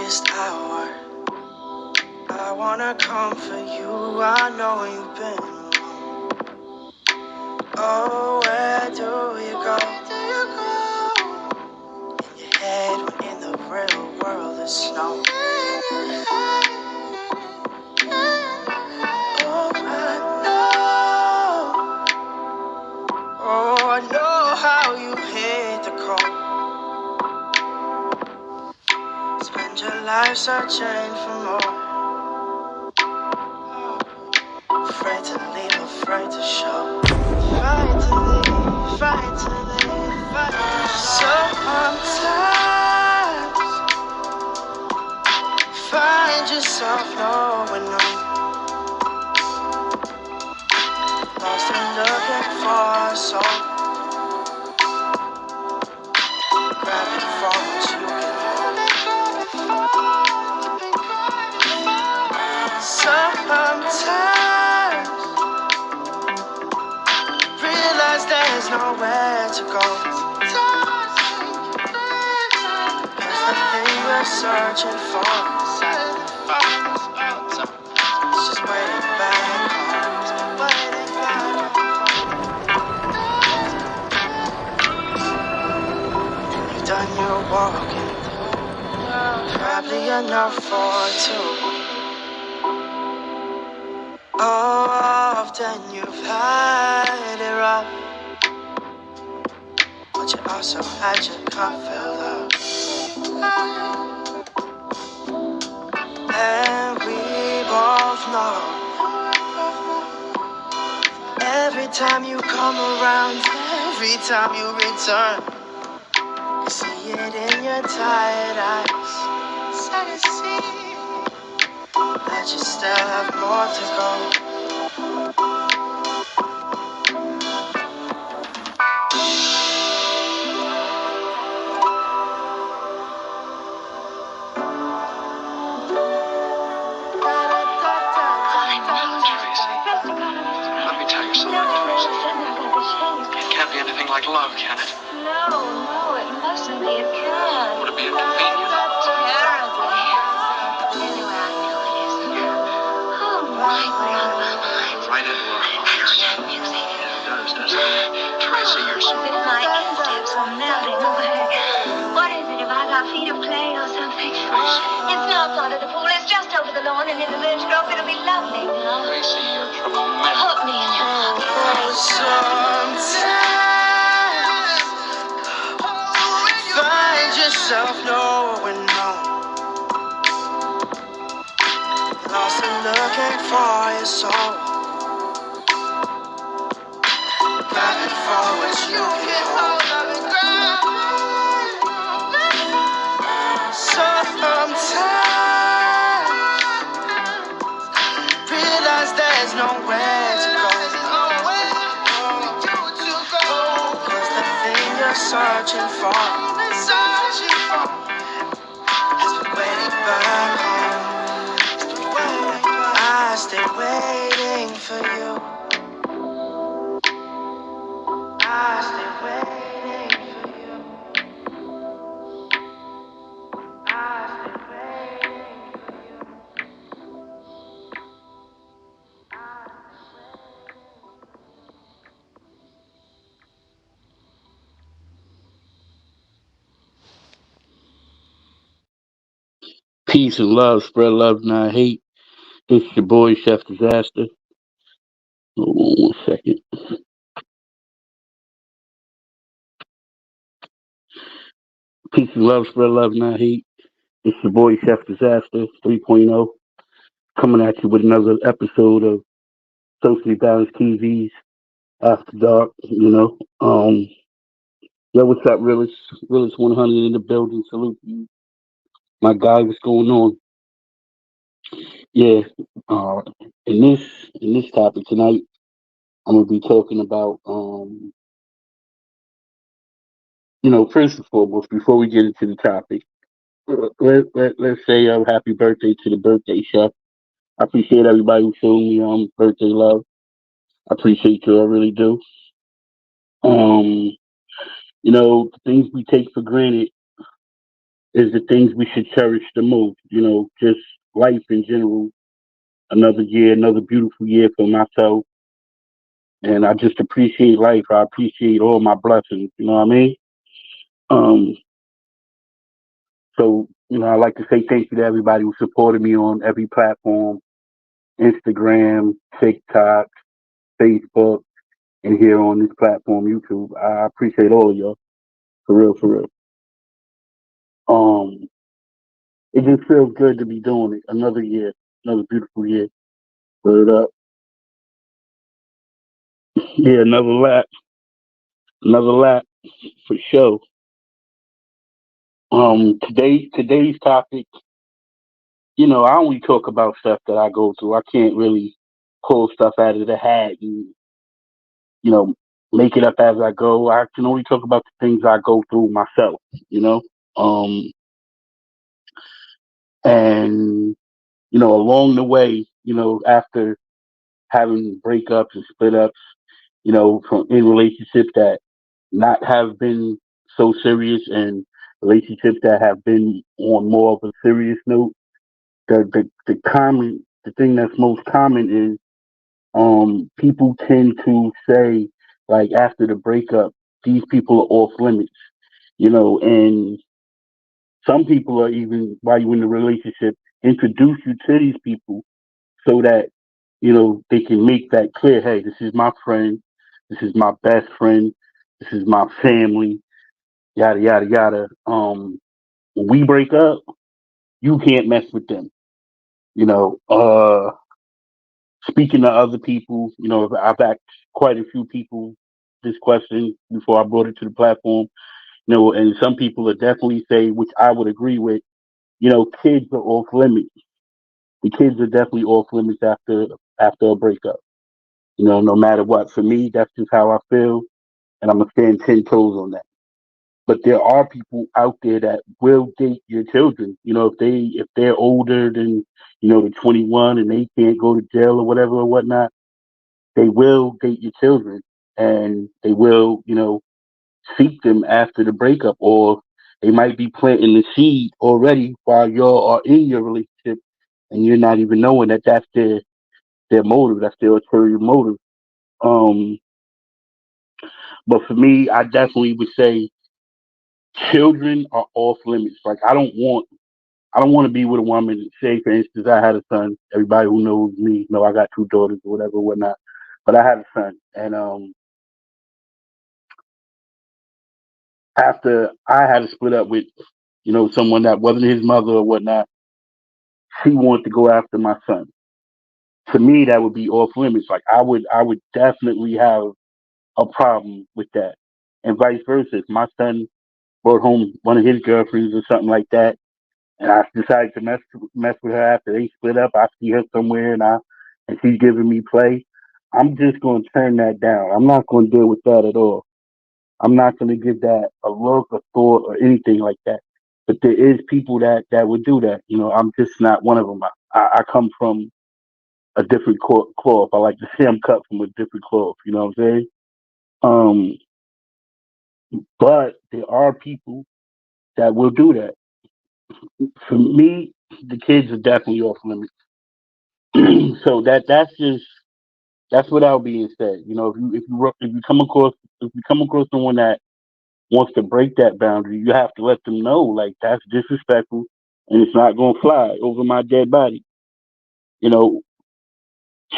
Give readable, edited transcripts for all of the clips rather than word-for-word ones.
darkest hour, I wanna comfort you. I know you've been alone. Oh, where do you go? In your head, when in the real world there's snow. Oh, I know how you hate the cold. Spend your life searching for more. Afraid to leave, afraid to show. Fight to leave, fight to leave, fight to show. Sometimes find yourself knowing no. Lost and looking for a soul. Grabbing for what you can hold. Sometimes realize there's nowhere to go. Cause the thing we're searching for is just waiting back home. You've done your walking, probably enough for two. Oh, often you've had it rough, but you also had your cup filled up. And we both know, every time you come around, every time you return, you see it in your tired eyes. Sad to see that you still have more to go. Let me tell you something, Tracy. It can't be anything like love, can it? No, it mustn't be. It can't. Would it be inconvenient? Terribly. Anyway, I know it isn't. Oh, my, we're out of our minds. Right into our hearts. Music. It does, doesn't it? Tracy, you're so... As if my insteps are melting away. What is it? Have I got feet of clay or something? It's not part of the pool. It's just over the lawn and in the birch grove. It'll be lovely now. Tracy, you're tremendous. Put me in your pocket. Sometimes find yourself knowing no. Lost and looking for your soul. Grabbing for what you can hold. Sometimes realize there's nowhere to go. Cause the thing you're searching for has been waiting back home. I stay waiting for you. I stay waiting for you. I stay waiting for you. Peace and love, spread love, not hate. This is your boy, Chef Disaster. Hold on one second. Peace and love, spread love, not hate. This is your boy, Chef Disaster 3.0, coming at you with another episode of Socially Balanced TV's After Dark. Yo, what's up, Realist? Realist 100 in the building. Salute you. My guy, what's going on? Yeah, uh, in this topic tonight, I'm gonna be talking about first and foremost, before we get into the topic, let's say happy birthday to the birthday chef. I appreciate everybody who showed me birthday love. I appreciate you, I really do. Um, the things we take for granted is the things we should cherish the most. Just life in general. Another year, another beautiful year for myself, and I just appreciate life. I appreciate all my blessings. You know what I mean? Um, so I like to say thank you to everybody who supported me on every platform: Instagram, TikTok, Facebook, and here on this platform, YouTube. I appreciate all of y'all, for real, for real. Um, it just feels good to be doing it. Another year, another beautiful year. Word up. Yeah, another lap for sure. Today's topic, I only talk about stuff that I go through. I can't really pull stuff out of the hat and, you know, make it up as I go. I can only talk about the things I go through myself, you know? Um, and, along the way, after having breakups and split ups, from in relationships that not have been so serious and relationships that have been on more of a serious note, the thing that's most common is people tend to say, like, after the breakup, these people are off limits, and some people are, even while you're in the relationship, introduce you to these people so that they can make that clear. Hey, this is my friend, this is my best friend, this is my family, yada yada yada. When we break up, you can't mess with them. you know uh Speaking to other people, I've asked quite a few people this question before I brought it to the platform. And some people are definitely say, which I would agree with, kids are off limits. The kids are definitely off limits after a breakup. No matter what. For me, that's just how I feel, and I'm gonna stand 10 toes on that. But there are people out there that will date your children. If they're older than the 21 and they can't go to jail or whatever or whatnot, they will date your children, and they will seek them after the breakup, or they might be planting the seed already while y'all are in your relationship, and you're not even knowing that that's their motive, that's their ulterior motive. Um, but for me, I definitely would say children are off limits. Like, I don't want to be with a woman. Say, for instance, I had a son. Everybody who knows me know I got two daughters or whatever, whatnot. But I had a son, and after I had to split up with, someone that wasn't his mother or whatnot, she wanted to go after my son. To me, that would be off limits. Like, I would definitely have a problem with that, and vice versa. If my son brought home one of his girlfriends or something like that, and I decided to mess with her after they split up, I see her somewhere and she's giving me play, I'm just going to turn that down. I'm not going to deal with that at all. I'm not going to give that a look, a thought, or anything like that. But there is people that would do that. I'm just not one of them. I come from a different cloth. I like to say I'm cut from a different cloth. You know what I'm saying? Um, but there are people that will do that. For me, the kids are definitely off limits. So that's without being said. If you come across someone that wants to break that boundary, you have to let them know, like, that's disrespectful and it's not going to fly over my dead body. You know,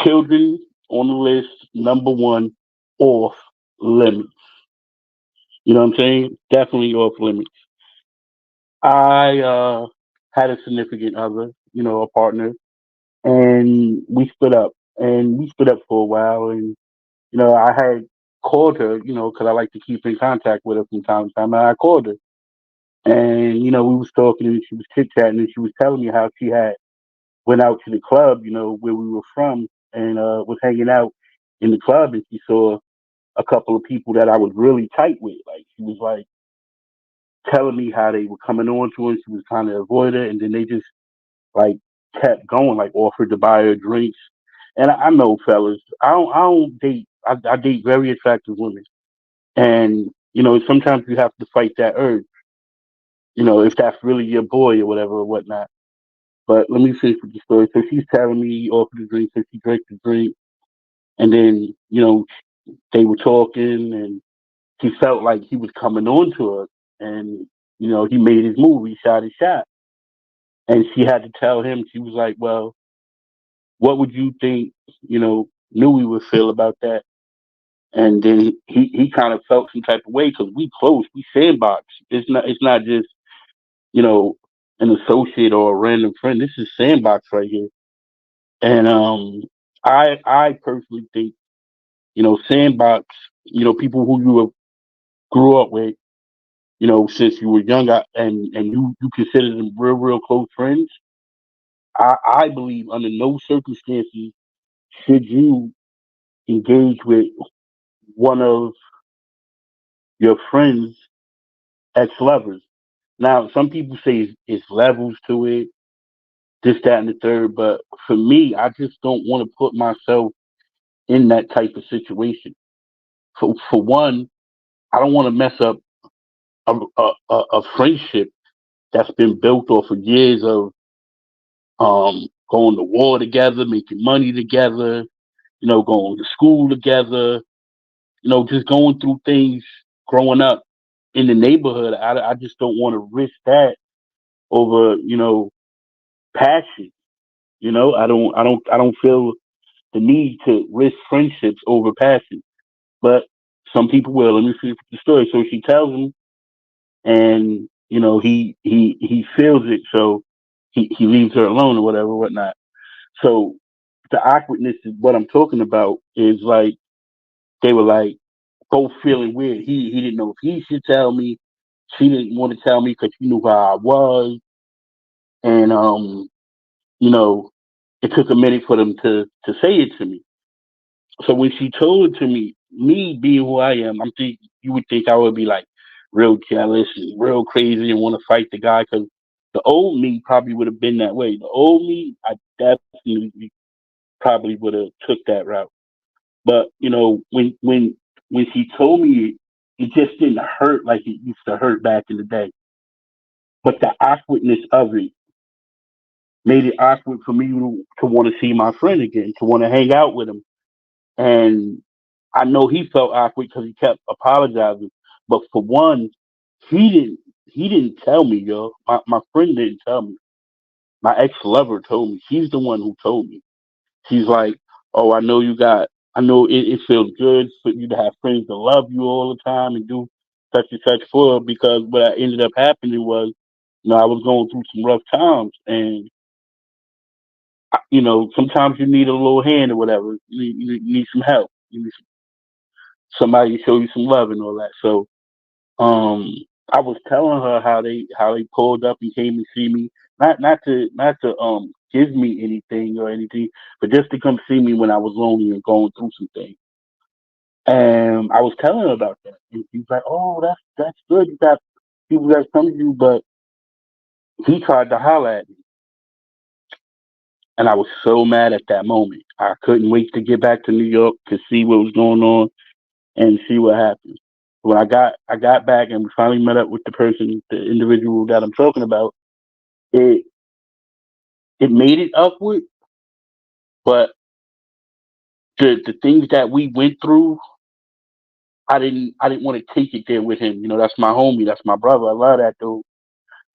Children on the list, number one, off limits. You know what I'm saying? Definitely off limits. I had a significant other, a partner, and we split up. And we split up for a while, and I had called her, because I like to keep in contact with her from time to time. And I called her, and we was talking, and she was chit chatting, and she was telling me how she had went out to the club, where we were from, and was hanging out in the club, and she saw a couple of people that I was really tight with. Like, she was like telling me how they were coming on to her. She was trying to avoid her, and then they just like kept going, like offered to buy her drinks. And I know, fellas, I don't date. I date very attractive women, and sometimes you have to fight that urge. if that's really your boy or whatever or whatnot. But let me finish with the story. So she's telling me he offered the drink, so she drank the drink, and then they were talking, and he felt like he was coming on to her, and he made his move. He shot his shot, and she had to tell him. She was like, "Well, what would you think? Knew we would feel about that." And then he kind of felt some type of way because we close, we sandbox. It's not just you know an associate or a random friend. This is sandbox right here, and I personally think sandbox. People who you have grew up with. Since you were young, and you consider them real close friends. I believe under no circumstances should you engage with one of your friends' ex lovers. Now, some people say it's levels to it, this, that, and the third, but for me, I just don't want to put myself in that type of situation. For one, I don't want to mess up a friendship that's been built off of years of going to war together, making money together, going to school together, just going through things growing up in the neighborhood. I just don't want to risk that over, passion. I don't feel the need to risk friendships over passion. But some people will. Let me finish the story. So she tells him, and he feels it, so he leaves her alone or whatever, whatnot. So the awkwardness is what I'm talking about. Is like they were like both feeling weird. He didn't know if he should tell me. She didn't want to tell me because she knew how I was, and you know, it took a minute for them to say it to me. So when she told it to me being who I am, you would think I would be like real jealous and real crazy and want to fight the guy because the old me probably would have been that way. The old me, I definitely probably would have took that route. But when she told me it just didn't hurt like it used to hurt back in the day. But the awkwardness of it made it awkward for me to want to see my friend again, to want to hang out with him. And I know he felt awkward because he kept apologizing. But for one, he didn't tell me, yo. My friend didn't tell me. My ex lover told me. She's the one who told me. She's like, "Oh, I know it feels good for you to have friends that love you all the time and do such and such for her because what ended up happening was, I was going through some rough times and, sometimes you need a little hand or whatever. You need some help. You need somebody to show you some love and all that." So, um, I was telling her how they pulled up and came and see me, not to give me anything or anything, but just to come see me when I was lonely and going through some things. And I was telling her about that, and she's like, "Oh, that's good. You got people that come to you," but he tried to holler at me, and I was so mad at that moment. I couldn't wait to get back to New York to see what was going on and see what happened. When I got back and we finally met up with the individual that I'm talking about, it it made it upward, but the things that we went through, I didn't want to take it there with him. That's my homie, that's my brother. I love that dude.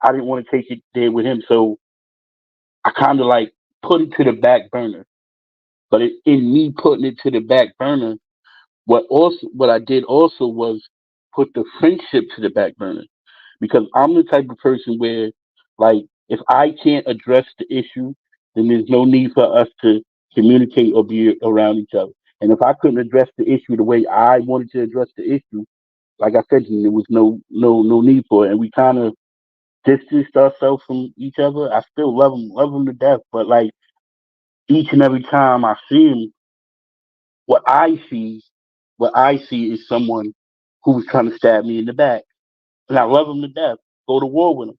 I didn't want to take it there with him, so I kind of like put it to the back burner. But in me putting it to the back burner, what I did also was put the friendship to the back burner because I'm the type of person where, like, if I can't address the issue, then there's no need for us to communicate or be around each other. And if I couldn't address the issue the way I wanted to address the issue, like I said, there was no need for it, and we kind of distanced ourselves from each other. I still love him to death, but like each and every time I see him, what I see, what I see is someone who was trying to stab me in the back, and I love him to death. Go to war with him.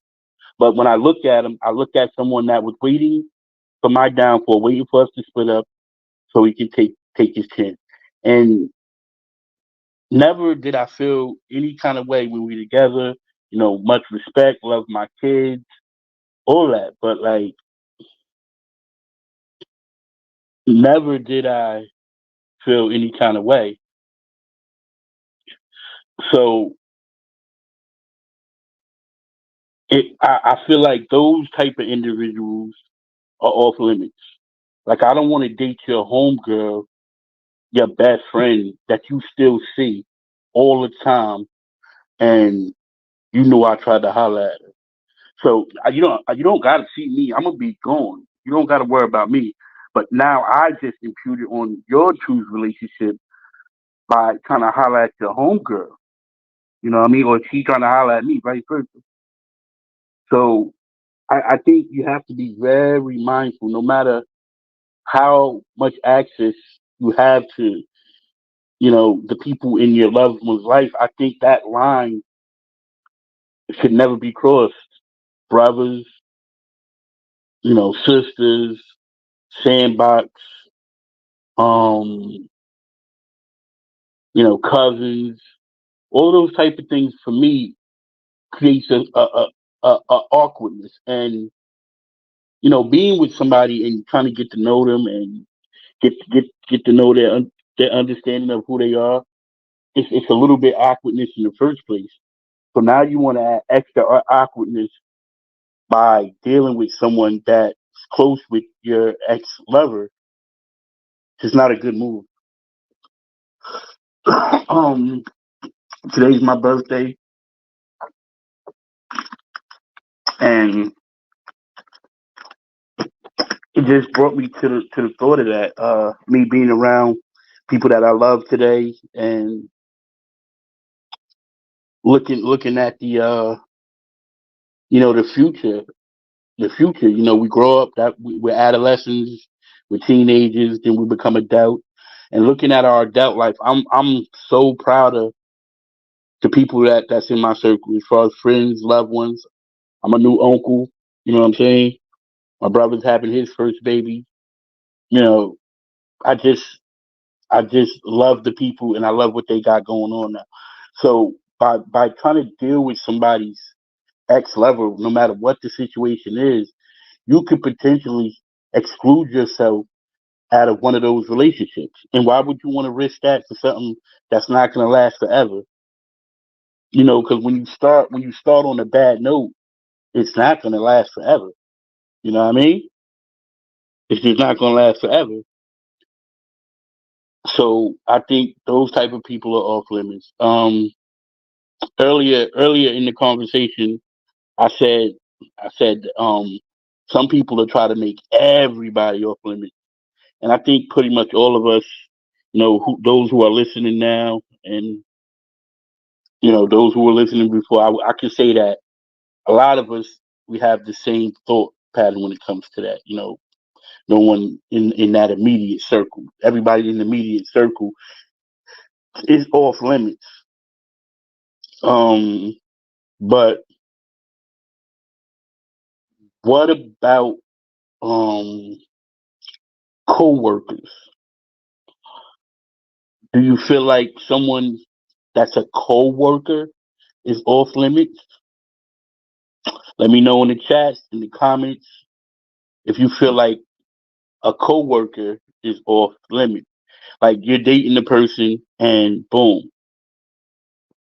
But when I look at him, I look at someone that was waiting for my downfall, waiting for us to split up so he can take his chance. And never did I feel any kind of way when we together. much respect, love my kids, all that. But like, never did I feel any kind of way. So I feel like those type of individuals are off limits. Like, I don't want to date your homegirl, your best friend that you still see all the time, and I tried to holler at her. So you don't gotta see me. I'm gonna be gone. You don't gotta worry about me. But now I just imputed on your true relationship by trying to holler at your homegirl. You know what I mean? Or she trying to holler at me, vice versa. So I think you have to be very mindful, no matter how much access you have to, the people in your loved one's life. I think that line should never be crossed. Brothers, sisters, sandbox, um, cousins, all those type of things for me creates a awkwardness. And being with somebody and trying to get to know them and get to know their understanding of who they are, it's a little bit awkwardness in the first place. So now you want to add extra awkwardness by dealing with someone that's close with your ex lover. It's not a good move. um, Today's my birthday, and it just brought me to the thought of that. Me being around people that I love today, and looking at the future. The future. We grow up, that we're adolescents, we're teenagers, then we become adult. And looking at our adult life, I'm so proud of the people that's in my circle, as far as friends, loved ones. I'm a new uncle. You know what I'm saying? My brother's having his first baby. You know, I just I just love the people, and I love what they got going on now. So by trying to deal with somebody's ex lover, no matter what the situation is, you could potentially exclude yourself out of one of those relationships. And why would you want to risk that for something that's not going to last forever? Because when you start on a bad note, it's not going to last forever. You know what I mean? It's just not going to last forever. So I think those type of people are off limits. Earlier in the conversation, I said some people are trying to make everybody off limits, and I think pretty much all of us, those who are listening now, and those who were listening before, I can say that a lot of us, we have the same thought pattern when it comes to that. No one in that immediate circle. Everybody in the immediate circle is off limits. Um, but what about um co-workers? Do you feel like someone that's a co-worker is off limits? Let me know in the chats, in the comments, if you feel like a co-worker is off limits. Like, you're dating the person and boom,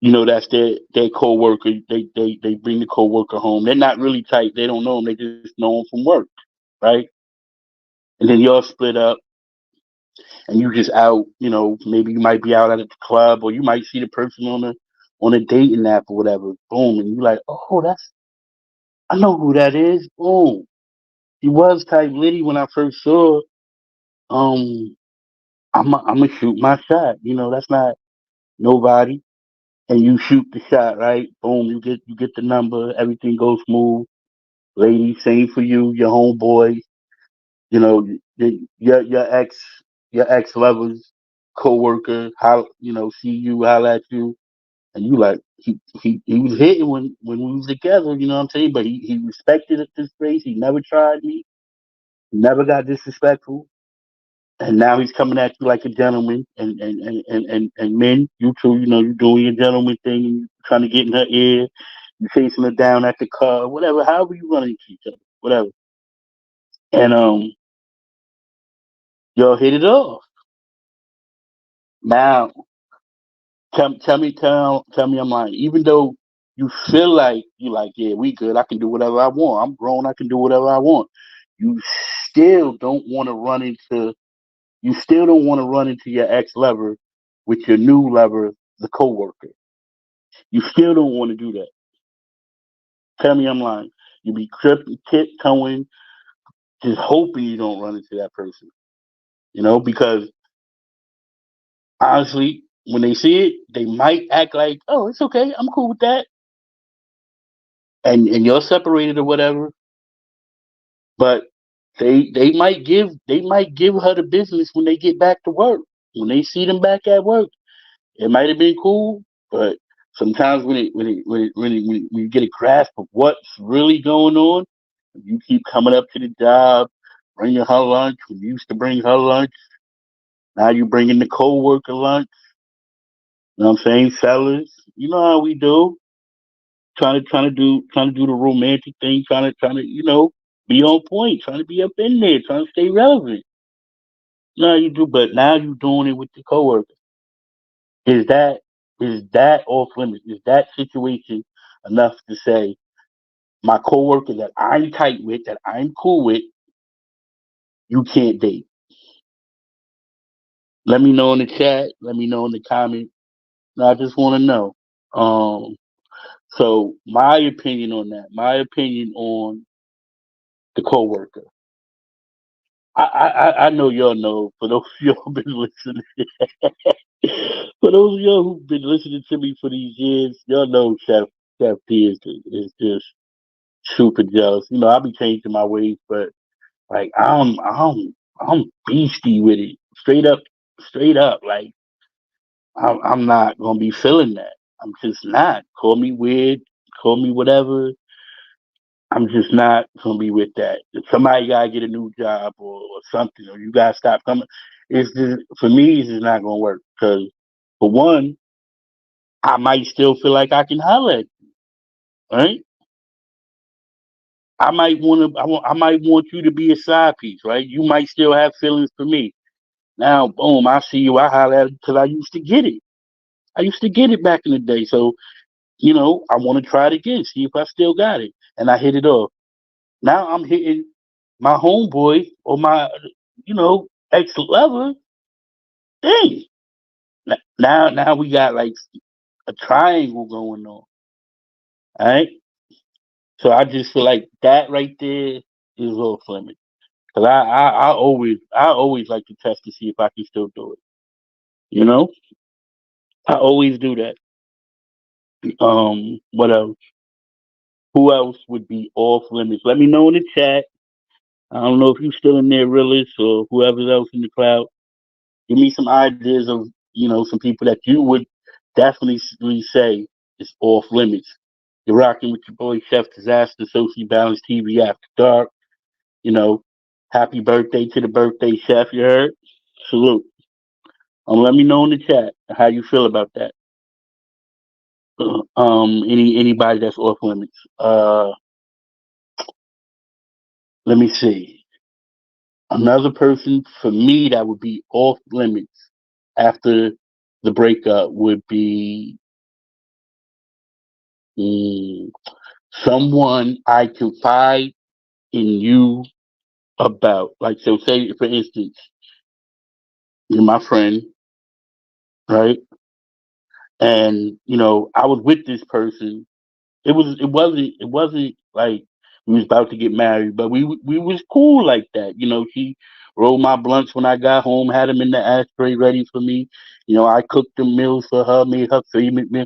that's their co-worker. They bring the co-worker home. They're not really tight. They don't know him. They just know him from work, right? And then y'all split up, and you just out. Maybe you might be out at a club, or you might see the person on a dating app or whatever. Boom, and you like, oh, I know who that is. Boom, he was type litty when I first saw. Um, I'm gonna shoot my shot. That's not nobody. And you shoot the shot, right? Boom, you get the number. Everything goes smooth. Lady, same for you. Your homeboy. Your ex lovers, coworker. How see you, holla at you, and you like he was hitting when we was together. You know what I'm saying? But he respected at this place. He never tried me. He never got disrespectful. And now he's coming at you like a gentleman, and men, you too, you're doing your gentleman thing, and you trying to get in her ear, You chasing her down at the car, whatever, however you run into each other, whatever. And y'all hit it off. Now, tell me I'm lying. Even though you feel like you like, yeah, we good. I can do whatever I want. I'm grown. I can do whatever I want. You still don't want to run into. You still don't want to run into your ex lover with your new lover, the coworker. You still don't want to do that. Tell me I'm lying. You be tripping, tiptoeing, just hoping you don't run into that person. Because honestly, when they see it, they might act like, "Oh, it's okay. I'm cool with that," and you're separated or whatever. But they might give her the business when they get back to work. When they see them back at work, it might have been cool, but sometimes when you get a grasp of what's really going on, you keep coming up to the job, bringing her lunch. When you used to bring her lunch, now you bringing the coworker lunch. You know what I'm saying, fellas? You know how we do. Trying to do the romantic thing, trying to be on point, trying to be up in there, trying to stay relevant. No, you do, but now you doing it with the coworker. Is that off limits? Is that situation enough to say my coworker that I'm tight with, that I'm cool with, you can't date? Let me know in the chat. Let me know in the comment. I just want to know. Um, so my opinion on that, my opinion on the coworker. I know y'all know. For those of y'all who've been listening, for those of y'all who've been listening to me for these years, y'all know Chef P is just super jealous. I be changing my ways, but like I'm beastie with it. Straight up. Like I'm not gonna be feeling that. I'm just not. Call me weird, call me whatever. I'm just not gonna be with that. If somebody gotta get a new job or something, or you gotta stop coming, it's just for me. It's just not gonna work. Because for one, I might still feel like I can holler at you, right? I might want to. I might want you to be a side piece, right? You might still have feelings for me. Now, boom, I see you. I holler at it because I used to get it. I used to get it back in the day. So I want to try it again, see if I still got it, and I hit it off. Now I'm hitting my homeboy or my, ex lover. Dang. Now we got like a triangle going on. All right. So I just feel like that right there is off limit. Cause I always like to test to see if I can still do it. You know, I always do that. What else? Who else would be off limits? Let me know in the chat. I don't know if you still in there, realist, or whoever else in the crowd. Give me some ideas of some people that you would definitely say is off limits. You're rocking with your boy Chef Disaster, Socially Balanced TV After Dark. You know, happy birthday to the birthday chef. You heard? Salute. Let me know in the chat how you feel about that. Anybody that's off limits. Let me see. Another person for me that would be off limits after the breakup would be mm, someone I confide in you about. Like, so say, for instance, you're my friend, right? And, I was with this person. It wasn't like we was about to get married, but we was cool like that. She rolled my blunts when I got home, had them in the ashtray ready for me. I cooked the meals for her, made her favorite meal.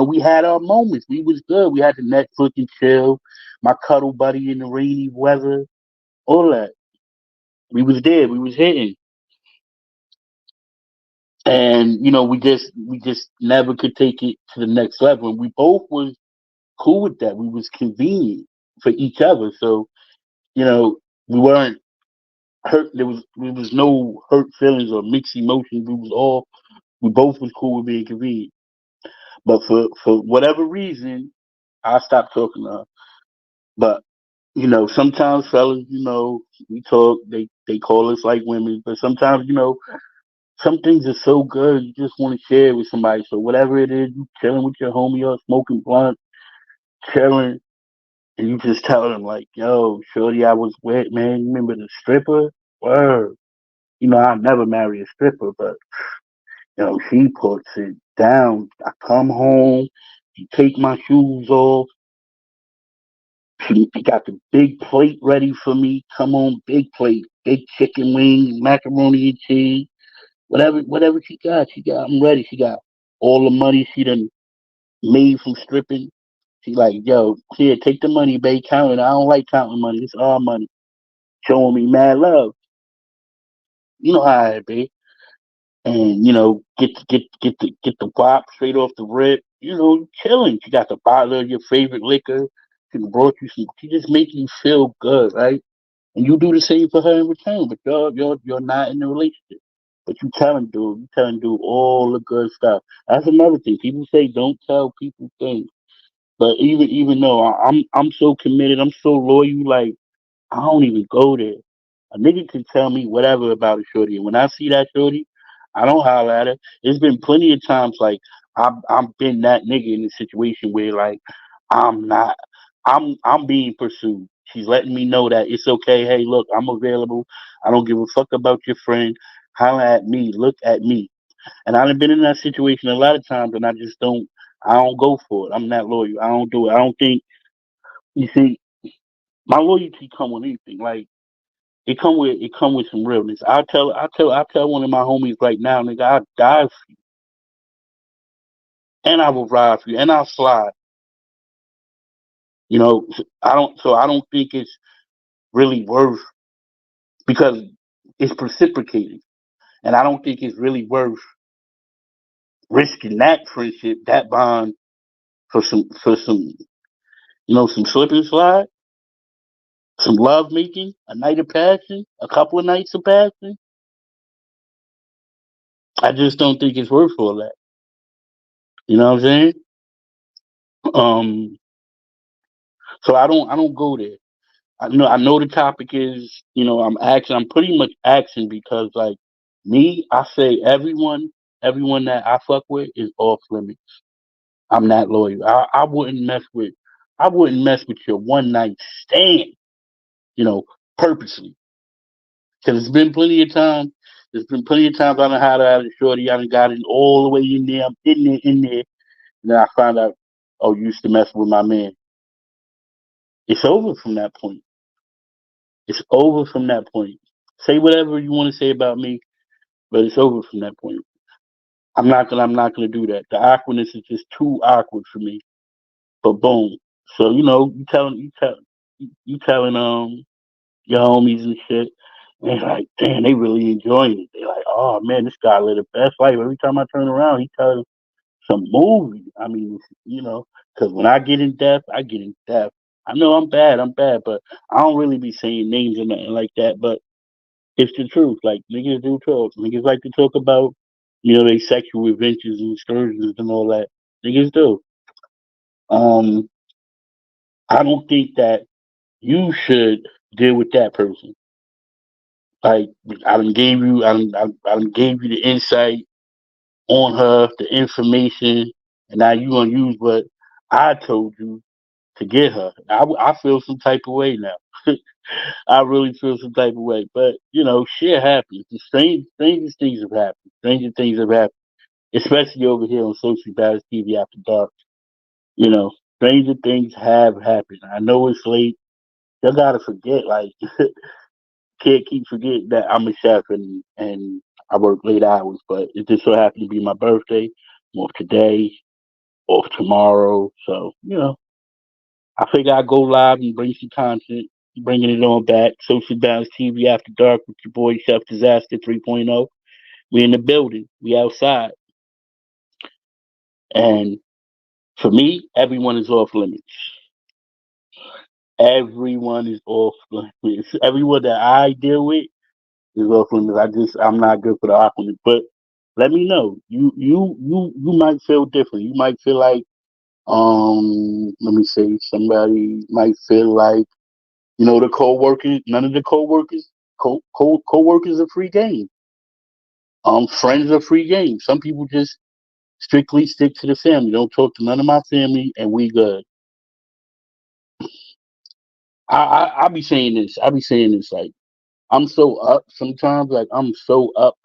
We had our moments. We was good. We had the Netflix and chill, my cuddle buddy in the rainy weather, all that. We was there. We was hitting, and we just never could take it to the next level. And we both was cool with that. We was convenient for each other. So we weren't hurt. There was no hurt feelings or mixed emotions. We both was cool with being convenient. But for whatever reason, I stopped talking to her. But sometimes fellas, we talk. They call us like women, but sometimes, some things are so good you just want to share it with somebody. So whatever it is, you chilling with your homie or smoking blunt, chilling, and you just tell them like, "Yo, shorty, I was with, man. You remember the stripper? Word. I never marry a stripper, but she puts it down. I come home, she take my shoes off. She got the big plate ready for me. Come on, big plate, big chicken wings, macaroni and cheese, whatever she got. I'm ready. She got all the money she done made from stripping. She like, yo, here, take the money, babe. Count it. I don't like counting money. It's our money. Showing me mad love. You know how it be. And get the guap straight off the rip. Chilling. She got the bottle of your favorite liquor. She brought you some. She just making you feel good, right? And you do the same for her in return. But you're not in a relationship. But you telling dude all the good stuff. That's another thing. People say don't tell people things. But even though I'm so committed, I'm so loyal, like I don't even go there. A nigga can tell me whatever about a shorty, and when I see that shorty, I don't holler at her. There's been plenty of times like I've been that nigga in a situation where like I'm not I'm being pursued. She's letting me know that it's okay. Hey, look, I'm available. I don't give a fuck about your friend. Holler at me. Look at me. And I've been in that situation a lot of times, and I just don't. I don't go for it. I'm not loyal. I don't do it. I don't think. You see, my loyalty come with anything. Like it come with some realness. I tell one of my homies right now, nigga, I'll die for you, and I will ride for you, and I'll slide. I don't think it's really worth because it's reciprocated, and I don't think it's really worth risking that friendship, that bond for some slip and slide, some love making, a night of passion, a couple of nights of passion. I just don't think it's worth all that. You know what I'm saying? Um, so I don't go there. I know the topic is, I'm pretty much asking because like me, I say everyone that I fuck with is off limits. I'm not loyal. I wouldn't mess with your one night stand, you know, purposely. Cause there's been plenty of times I done had out a shorty, I done got it all the way in there, I'm in there, and then I found out, oh, you used to mess with my man. It's over from that point. It's over from that point. Say whatever you want to say about me, but it's over from that point. I'm not gonna do that. The awkwardness is just too awkward for me. But boom. So you telling your homies and shit. And they're like, damn, they really enjoying it. They're like, oh man, this guy live the best life. Every time I turn around, he tells some movie. I mean, because when I get in depth, I get in depth. I know I'm bad, but I don't really be saying names or nothing like that. But it's the truth. Like niggas do talk. Niggas like to talk about, they sexual adventures and excursions and all that. Niggas do. Um, I don't think that you should deal with that person. Like I done gave you the insight on her, the information, and now you gonna use what I told you to get her. I feel some type of way now. I really feel some type of way. But shit happens. The strangest things have happened. Stranger things have happened, especially over here on Social Battles TV After Dark. Stranger things have happened. I know it's late. You gotta forget, like, can't keep forgetting that I'm a chef and I work late hours. But it just so happened to be my birthday. I'm off today, off tomorrow. So I figure I go live and bring some content, bringing it on back. Social Balance TV After Dark with your boy Chef Disaster 3.0. We in the building. We outside. And for me, everyone is off limits. Everyone is off limits. Everyone that I deal with is off limits. I'm not good for the off limits. But let me know. You might feel different. You might feel like Let me say somebody might feel like, the co-workers, none of the co-workers, co-workers are free game. Friends are free game. Some people just strictly stick to the family. Don't talk to none of my family, and we good. I be saying this. I be saying this like I'm so up sometimes. Like I'm so up.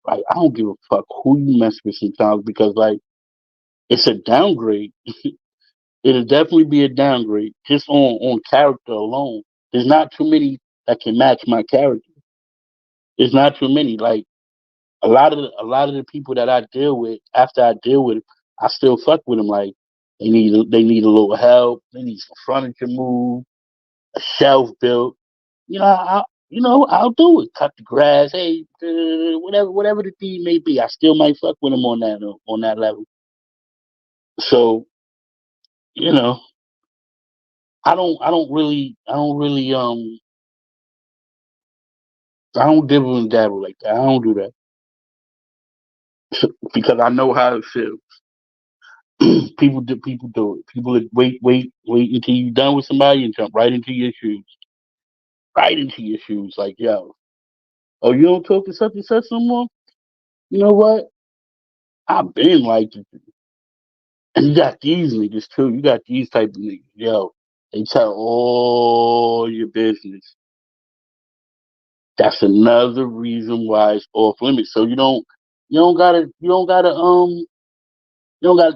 Like I don't give a fuck who you mess with sometimes because like it's a downgrade. It'll definitely be a downgrade just on character alone. There's not too many that can match my character. There's not too many. Like a lot of the people that I deal with, after I deal with, 'em, I still fuck with them. Like they need a little help. They need some furniture moved, a shelf built. I'll do it. Cut the grass. Hey, whatever the deed may be, I still might fuck with them on that level. So you know, I don't dibble and dabble like that. I don't do that because I know how it feels. People do it. People that wait until you're done with somebody and jump right into your shoes. Right into your shoes. Like, yo, oh, you don't talk to such and such no more? You know what? I've been like it. And you got these niggas too. You got these type of niggas. Yo, they tell all your business. That's another reason why it's off limits. So you don't gotta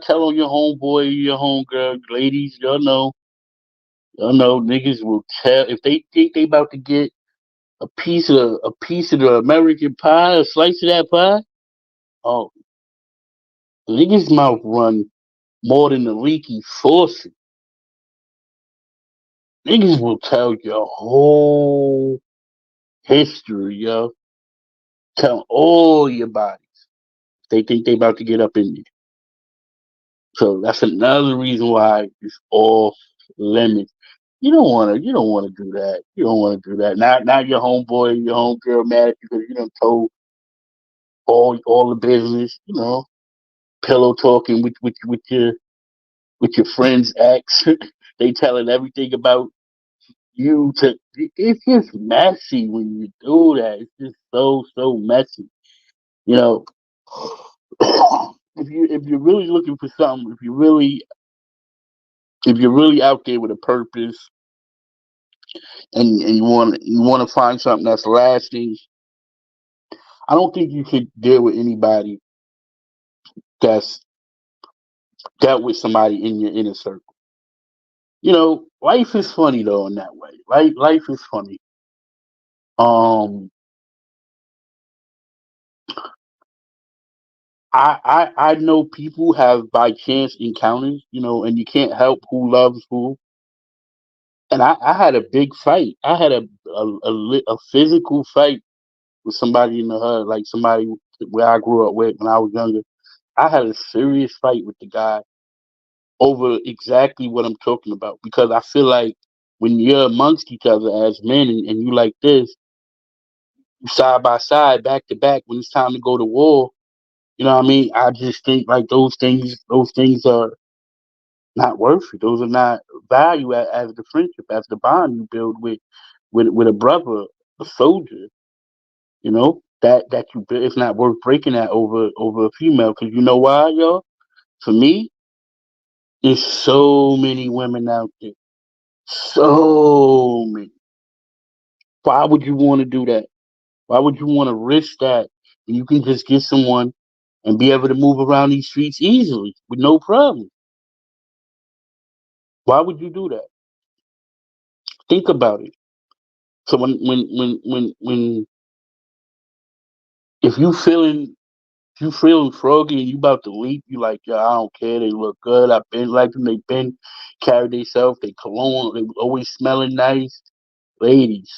tell on your homeboy, your homegirl, ladies. Y'all know, niggas will tell if they think they about to get a piece of the American pie, a slice of that pie. Oh, niggas mouth run more than the leaky faucet. Niggas will tell your whole history, yo. Tell all your bodies. They think they about to get up in you. So that's another reason why it's off limits. You don't wanna do that. You don't wanna do that. Now your homeboy, your homegirl mad at you because you done told all the business, pillow talking with your friend's ex. They telling everything about you to it's just messy when you do that. It's just so messy. You know, if you're really looking for something, if you're really out there with a purpose and you want to find something that's lasting, I don't think you should deal with anybody that's dealt with somebody in your inner circle. Life is funny though in that way. Life is funny. Um, I know people have by chance encounters, and you can't help who loves who. And I had a big fight. I had a physical fight with somebody in the hood, like somebody where I grew up with when I was younger. I had a serious fight with the guy over exactly what I'm talking about because I feel like when you're amongst each other as men and you like this, side by side, back to back, when it's time to go to war, you know what I mean? I just think like those things are not worth it. Those are not value as the friendship, as the bond you build with a brother, a soldier. That you build. It's not worth breaking that over a female. Because you know why, yo? For me, there's so many women out there. So many. Why would you want to do that? Why would you want to risk that when you can just get someone and be able to move around these streets easily with no problem? Why would you do that? Think about it. So if you feeling froggy and you about to leap, you like, yeah, I don't care. They look good. I've been like them. They've been carried themselves. They cologne. They always smelling nice. Ladies,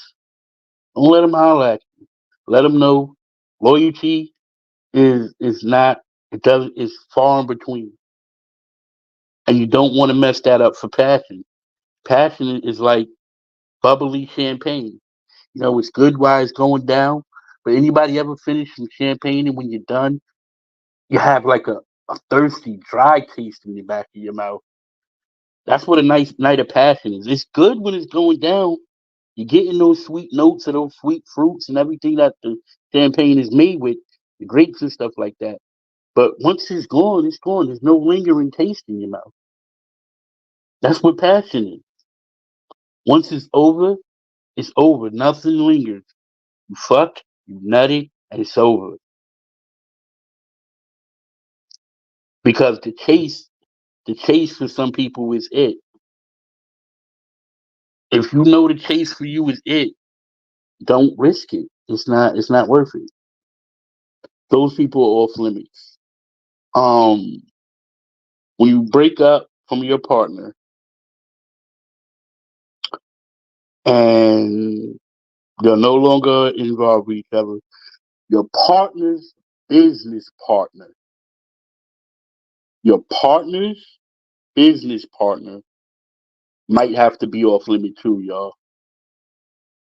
don't let them holler at you. Let them know loyalty is not. It doesn't. It's far in between, and you don't want to mess that up for passion. Passion is like bubbly champagne. It's good while it's going down. But anybody ever finish some champagne and when you're done, you have like a a thirsty, dry taste in the back of your mouth. That's what a nice night of passion is. It's good when it's going down. You're getting those sweet notes of those sweet fruits and everything that the champagne is made with, the grapes and stuff like that. But once it's gone, it's gone. There's no lingering taste in your mouth. That's what passion is. Once it's over, it's over. Nothing lingers. You fuck, you nutty, and it's over. Because the chase for some people is it. If you know the chase for you is it, don't risk it. It's not worth it. Those people are off limits. Um when you break up from your partner and you're no longer involved with each other, your partner's business partner, your partner's business partner might have to be off limit too, y'all.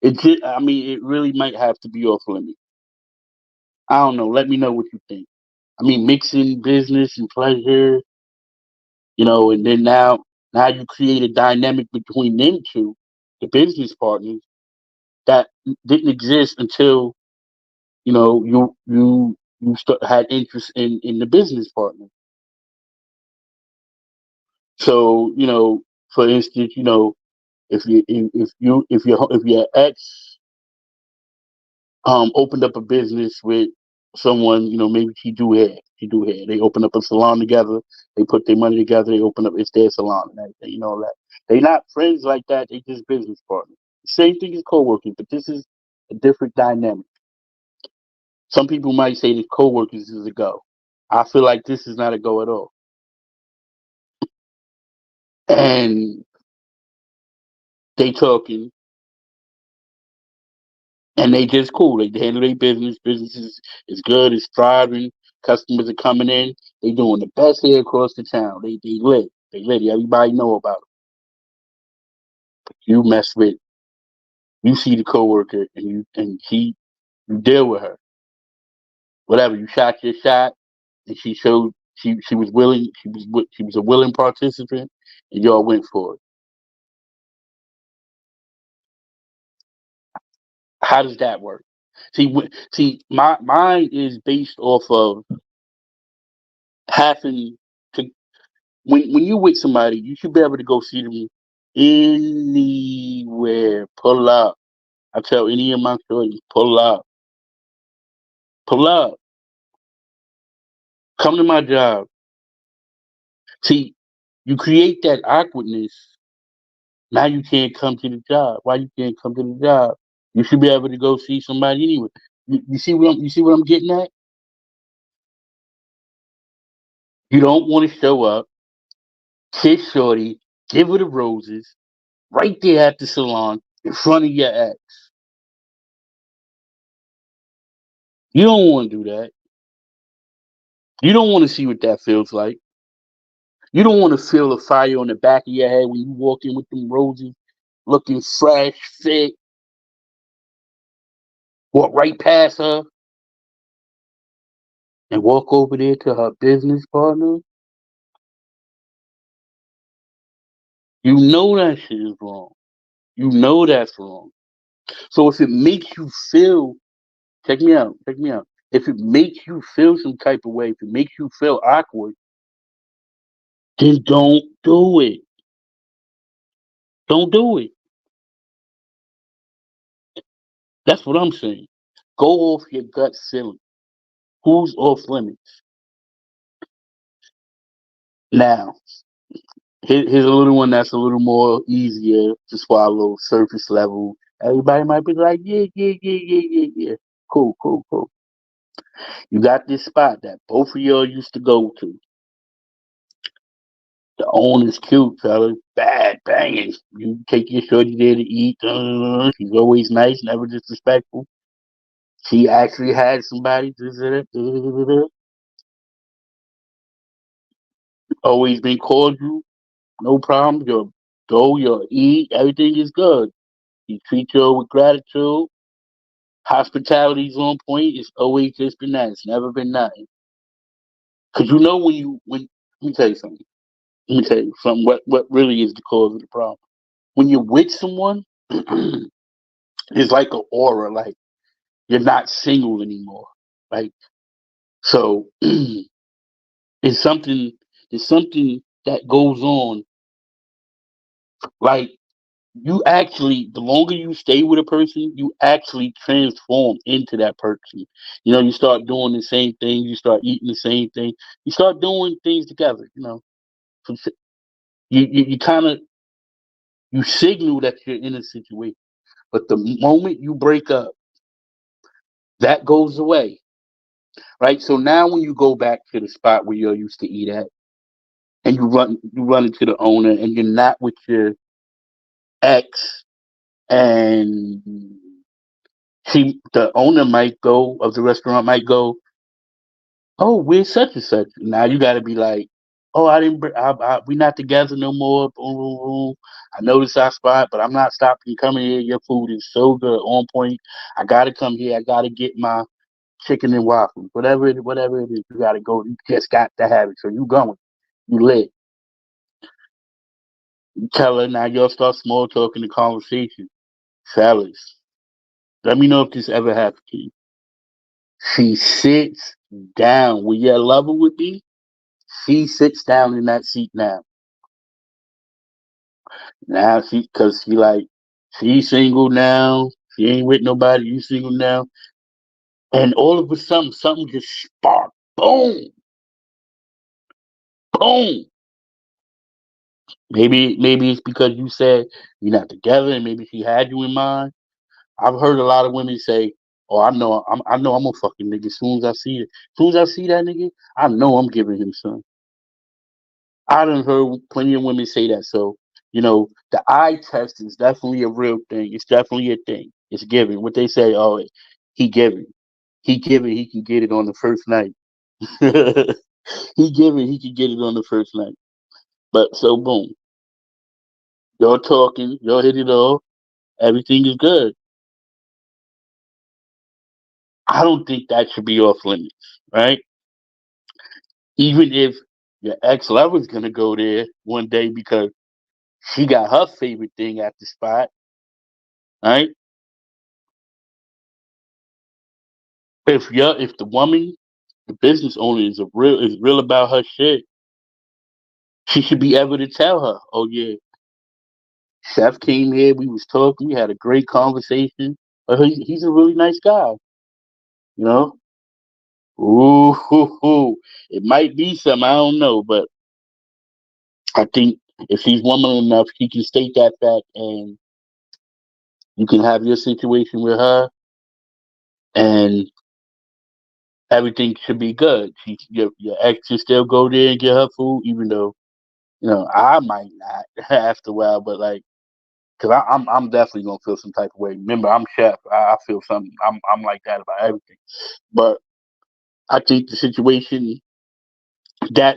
I mean, it really might have to be off limit. I don't know. Let me know what you think. I mean, mixing business and pleasure, and then now you create a dynamic between them two, the business partners, that didn't exist until had interest in the business partner. So for instance, if your ex opened up a business with someone, maybe she do hair. They open up a salon together. They put their money together. They open up, it's their salon and everything. That they not friends like that. They just business partners. Same thing as co-working, but this is a different dynamic. Some people might say that co-workers is a go. I feel like this is not a go at all. And they talking and they just cool. They handle their business. Business is good. It's thriving. Customers are coming in. They doing the best here across the town. They lit. They lit. Everybody know about it. You mess with. You see the coworker you deal with her. Whatever. You shot your shot, and she showed she was willing. She was a willing participant, and y'all went for it. How does that work? My mine is based off of having to. When you with somebody, you should be able to go see them anywhere. Pull up. I tell any of my stories, pull up, pull up. Come to my job. See, you create that awkwardness. Now you can't come to the job. Why you can't come to the job? You should be able to go see somebody anyway. You see what I'm getting at? You don't want to show up, kiss shorty, give her the roses, right there at the salon in front of your ex. You don't want to do that. You don't want to see what that feels like. You don't want to feel the fire on the back of your head when you walk in with them roses, looking fresh, fit, walk right past her and walk over there to her business partner. You know that shit is wrong. You know that's wrong. So if it makes you feel, check me out. If it makes you feel some type of way, if it makes you feel awkward, then don't do it. Don't do it. That's what I'm saying. Go off your gut feeling. Who's off limits? Now, here's a little one that's a little more easier to swallow, surface level. Everybody might be like, yeah, yeah, yeah, yeah, yeah, yeah. Cool, cool, cool. You got this spot that both of y'all used to go to. The owner's cute, fella. Bad, banging. You take your shorty there to eat. She's always nice, never disrespectful. She actually had somebody. Always been cordial. No problem. You'll go, you'll eat. Everything is good. You treat you with gratitude. Hospitality's on point. It's always just been that. It's never been nothing. Because let me tell you something. Let me tell you something. What really is the cause of the problem? When you're with someone, it's like an aura. Like you're not single anymore. Like so, it's something. It's something that goes on. Like you actually, the longer you stay with a person, you actually transform into that person. You know, you start doing the same thing. You start eating the same thing. You start doing things together. You know, so you kind of you signal that you're in a situation. But the moment you break up, that goes away, right? So now when you go back to the spot where you used to eat at, and you run into the owner, and you're not with your ex, and the owner might go of the restaurant might go, oh, we're such and such. Now you got to be like, oh, I didn't, we not together no more. Boom, boom, boom. I noticed our spot, but I'm not stopping coming here. Your food is so good, on point. I got to come here. I got to get my chicken and waffles, whatever it is. You got to go. You just got to have it. So you going, you lit. You tell her now. You'll start small talking the conversation. Fellas, let me know if this ever happened to you. She sits down where your lover would be. She sits down in that seat now. Now cause she like, she's single now. She ain't with nobody. You single now. And all of a sudden, something just sparked. Boom, boom. Maybe it's because you said you're not together, and maybe she had you in mind. I've heard a lot of women say, "Oh, I know I'm a fucking nigga. As soon as I see it, as soon as I see that nigga, I know I'm giving him some." I done heard plenty of women say that. So, the eye test is definitely a real thing. It's definitely a thing. It's giving. What they say, oh, he giving. He giving, he can get it on the first night. He giving, he can get it on the first night. But so boom. Y'all talking, y'all hit it off, everything is good. I don't think that should be off limits, right? Even if your ex lover's gonna go there one day because she got her favorite thing at the spot, right? If the woman, the business owner is real about her shit, she should be able to tell her, oh yeah, chef came here, we was talking, we had a great conversation. But he's a really nice guy, you know. Ooh, hoo, hoo. It might be something I don't know, but I think if she's woman enough, she can state that fact, and you can have your situation with her, and everything should be good. Your ex can still go there and get her food, even though I might not after a while, but like, cause I'm definitely gonna feel some type of way. Remember, I'm chef. I feel something. I'm like that about everything. But I think that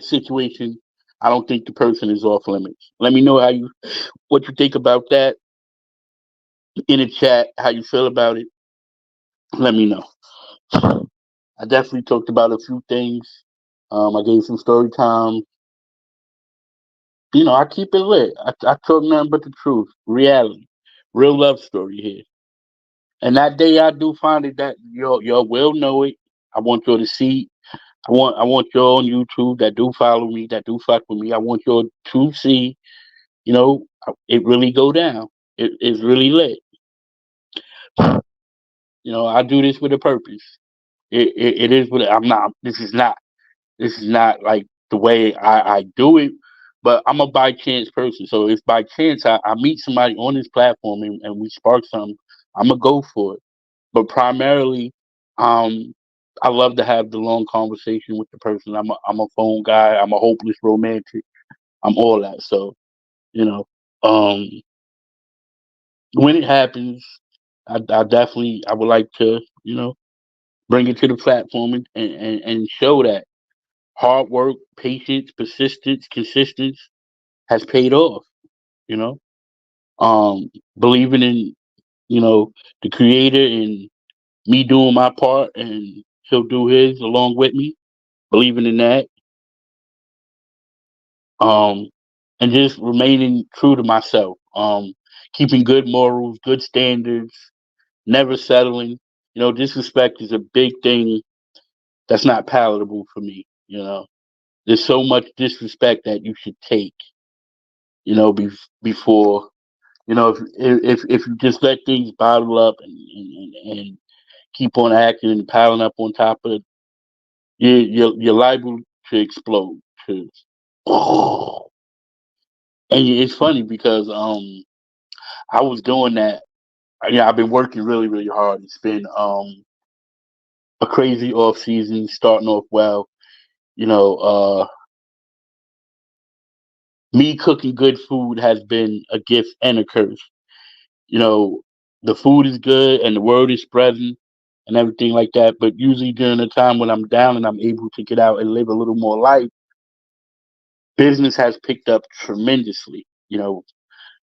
situation, I don't think the person is off limits. Let me know what you think about that in the chat. How you feel about it? Let me know. I definitely talked about a few things. I gave some story time. I keep it lit. I talk nothing but the truth, reality, real love story here. And that day I do find it that y'all will know it. I want y'all to see. I want y'all on YouTube that do follow me, that do fuck with me. I want y'all to see. It really go down. It's really lit. I do this with a purpose. It is what I'm not. This is not. This is not like the way I do it. But I'm a by chance person. So if by chance I meet somebody on this platform and we spark something, I'm gonna go for it. But primarily, um, I love to have the long conversation with the person. I'm a phone guy. I'm a hopeless romantic. I'm all that. So you know, um, when it happens, I definitely I would like to bring it to the platform and show that hard work, patience, persistence, consistency has paid off. You know, believing in the creator and me doing my part and he'll do his along with me, believing in that. Um, and just remaining true to myself. Keeping good morals, good standards, never settling. Disrespect is a big thing that's not palatable for me. There's so much disrespect that you should take. Before if you just let things bottle up and keep on acting and piling up on top of it, you're liable to explode. To, and it's funny because I was doing that. I've been working really really hard. It's been a crazy off season, starting off well. You know, me cooking good food has been a gift and a curse. You know, the food is good and the word is spreading and everything like that. But usually during the time when I'm down and I'm able to get out and live a little more life, business has picked up tremendously.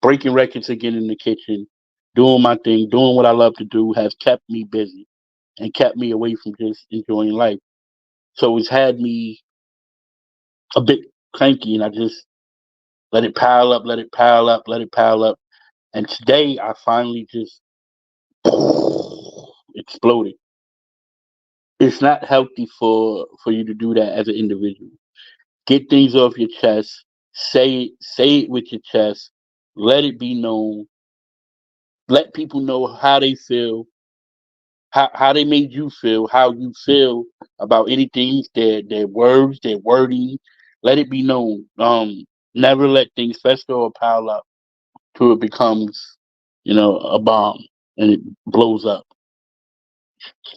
Breaking records again in the kitchen, doing my thing, doing what I love to do has kept me busy and kept me away from just enjoying life. So it's had me a bit cranky and I just let it pile up, let it pile up, let it pile up. And today I finally just exploded. It's not healthy for you to do that as an individual. Get things off your chest. Say it with your chest. Let it be known. Let people know how they feel, how they made you feel, how you feel about anything, their words, their wording. Let it be known. Never let things fester or pile up till it becomes, a bomb and it blows up.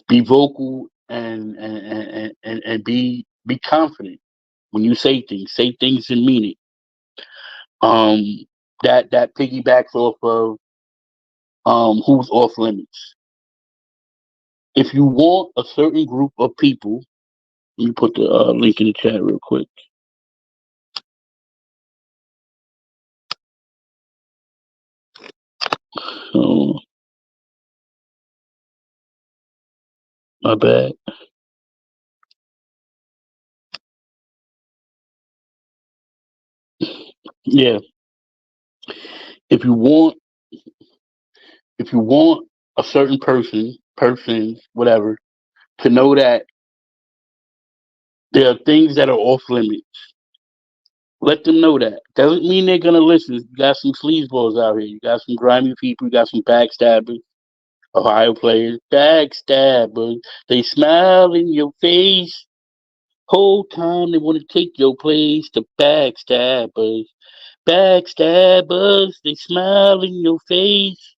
Be vocal and be confident when you say things. Say things and mean it. Um, that piggybacks off of who's off limits. If you want a certain group of people, let me put the link in the chat real quick. So my bad. Yeah, if you want, if you want a certain persons, whatever, to know that there are things that are off limits. Let them know that. Doesn't mean they're gonna listen. You got some sleazeballs out here. You got some grimy people. You got some backstabbers. Ohio players, backstabbers. They smile in your face. Whole time they want to take your place. The backstabbers, backstabbers. They smile in your face.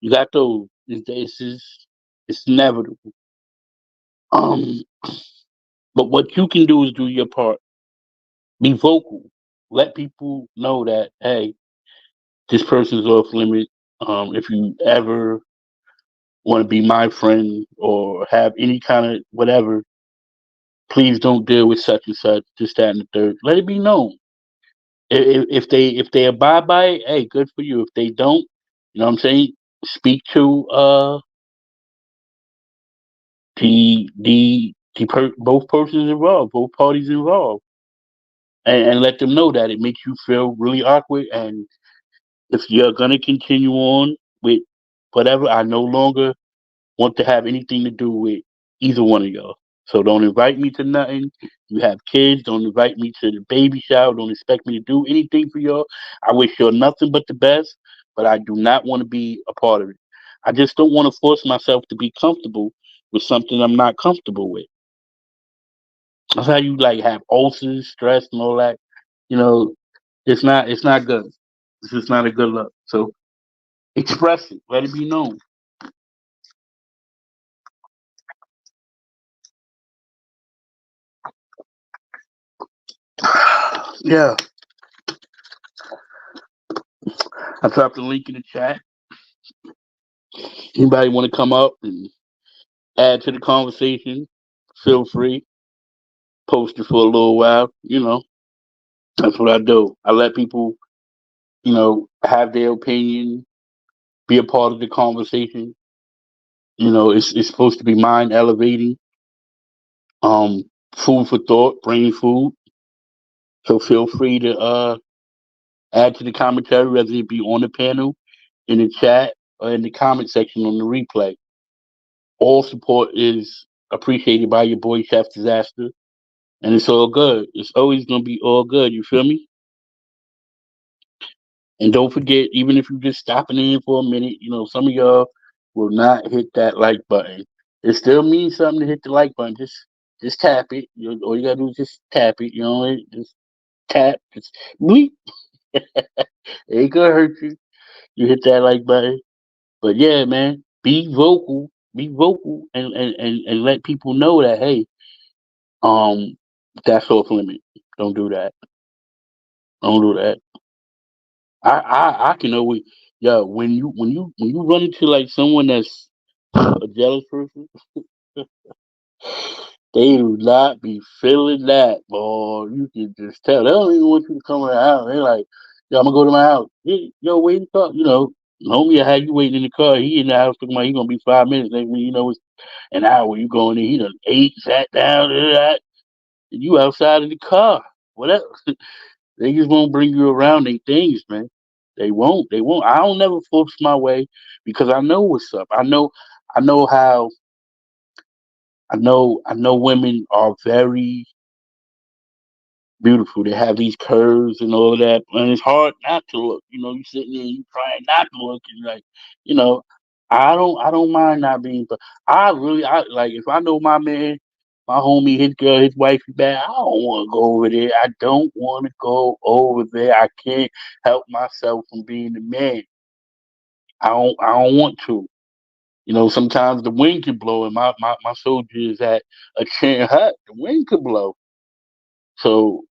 You got those. It's inevitable. Um, but what you can do is do your part. Be vocal. Let people know that hey, this person's off limit. If you ever want to be my friend or have any kind of whatever, please don't deal with such and such, this, that, and the third. Let it be known. If they abide by it, hey, good for you. If they don't, you know what I'm saying? Speak to both persons involved, both parties involved, and let them know that it makes you feel really awkward. And if you're gonna continue on with whatever, I no longer want to have anything to do with either one of y'all. So don't invite me to nothing. You have kids, don't invite me to the baby shower. Don't expect me to do anything for y'all. I wish y'all nothing but the best, but I do not want to be a part of it. I just don't want to force myself to be comfortable with something I'm not comfortable with. That's how you like have ulcers, stress, and all that. You know, it's not good. It's just not a good look. So express it. Let it be known. Yeah. I dropped the link in the chat. Anybody want to come up and add to the conversation? Feel free. Post it for a little while. That's what I do. I let people, have their opinion, be a part of the conversation. It's supposed to be mind elevating, food for thought, brain food. So feel free to add to the commentary, whether it be on the panel, in the chat, or in the comment section on the replay. All support is appreciated by your boy Chef Disaster, and it's all good. It's always gonna be all good. You feel me? And don't forget, even if you're just stopping in for a minute, some of y'all will not hit that like button. It still means something to hit the like button. Just tap it. All you gotta do is just tap it. Just tap. Just bleep. It ain't gonna hurt you. You hit that like button. But yeah, man, be vocal. Be vocal and let people know that, hey, um, that's off limit. Don't do that. Don't do that. I can always, yeah, when you run into like someone that's a jealous person, they do not be feeling that, boy. You can just tell. They don't even want you to come to the house. They're like, yo, I'm gonna go to my house. Hey, yo, wait in the car. Homie, I had you waiting in the car. He in the house talking about he gonna be 5 minutes. Next thing you know, it's an hour. You going in, he done ate, sat down, and you outside of the car. Whatever. They just won't bring you around they things, man. They won't. They won't. I don't never force my way because I know what's up. I know how I know women are very beautiful. They have these curves and all of that. And it's hard not to look. You sitting there, you trying not to look and like, you know, I don't mind not being but I like if I know my man, my homie, his girl, his wife is bad, I don't wanna go over there. I don't wanna go over there. I can't help myself from being the man. I don't want to. Sometimes the wind can blow and my soldier is at a chair hut. The wind could blow. So,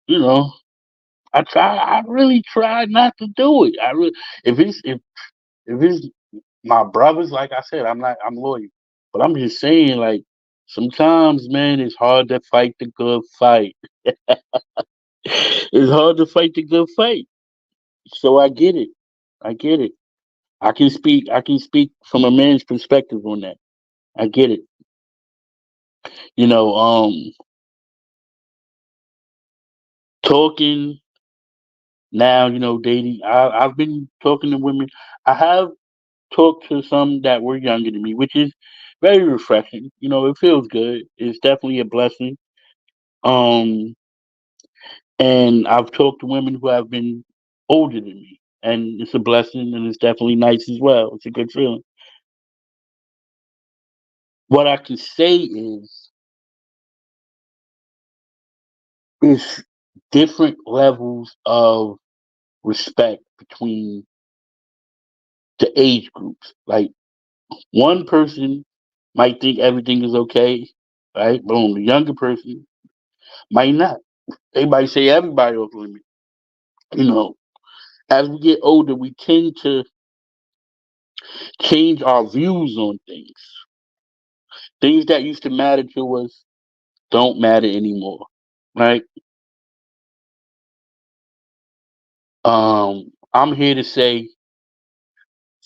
I really try not to do it. If it's my brothers, like I said, I'm loyal. But I'm just saying, like, sometimes, man, it's hard to fight the good fight. It's hard to fight the good fight. So I get it. I get it. I can speak from a man's perspective on that. I get it. You know, talking now, dating. I've been talking to women. I have talked to some that were younger than me, which is very refreshing. It feels good. It's definitely a blessing. Um, and I've talked to women who have been older than me, and it's a blessing, and it's definitely nice as well. It's a good feeling. What I can say is different levels of respect between the age groups. Like one person might think everything is okay, right? Boom, the younger person might not. They might say everybody off limit. You know, as we get older, we tend to change our views on things. Things that used to matter to us don't matter anymore, right? I'm here to say